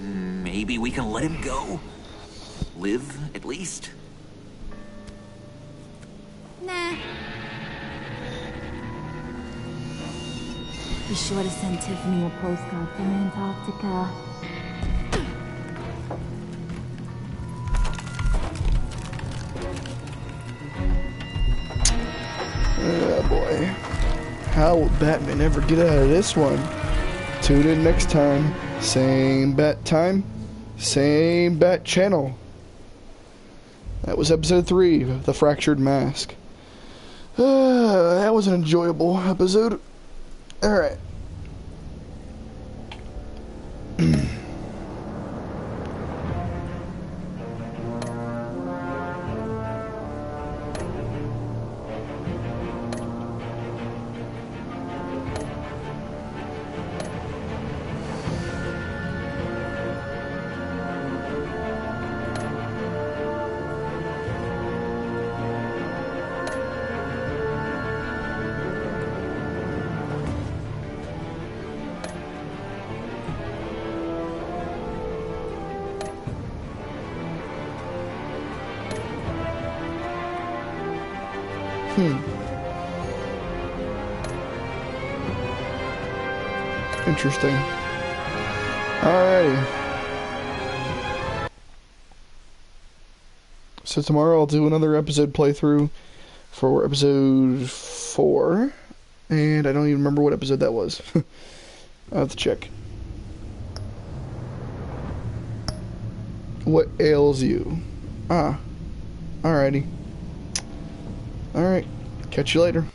maybe we can let him go? Live, at least?
Nah. Be sure to send Tiffany a postcard from Antarctica.
Oh boy. How will Batman ever get out of this one? Tune in next time. Same bat time, same bat channel. That was episode 3 of The Fractured Mask. That was an enjoyable episode. Alright. Interesting. Alrighty. So tomorrow I'll do another episode playthrough for episode 4. And I don't even remember what episode that was. I'll have to check. What ails you? Ah. Alrighty. Alright. Catch you later.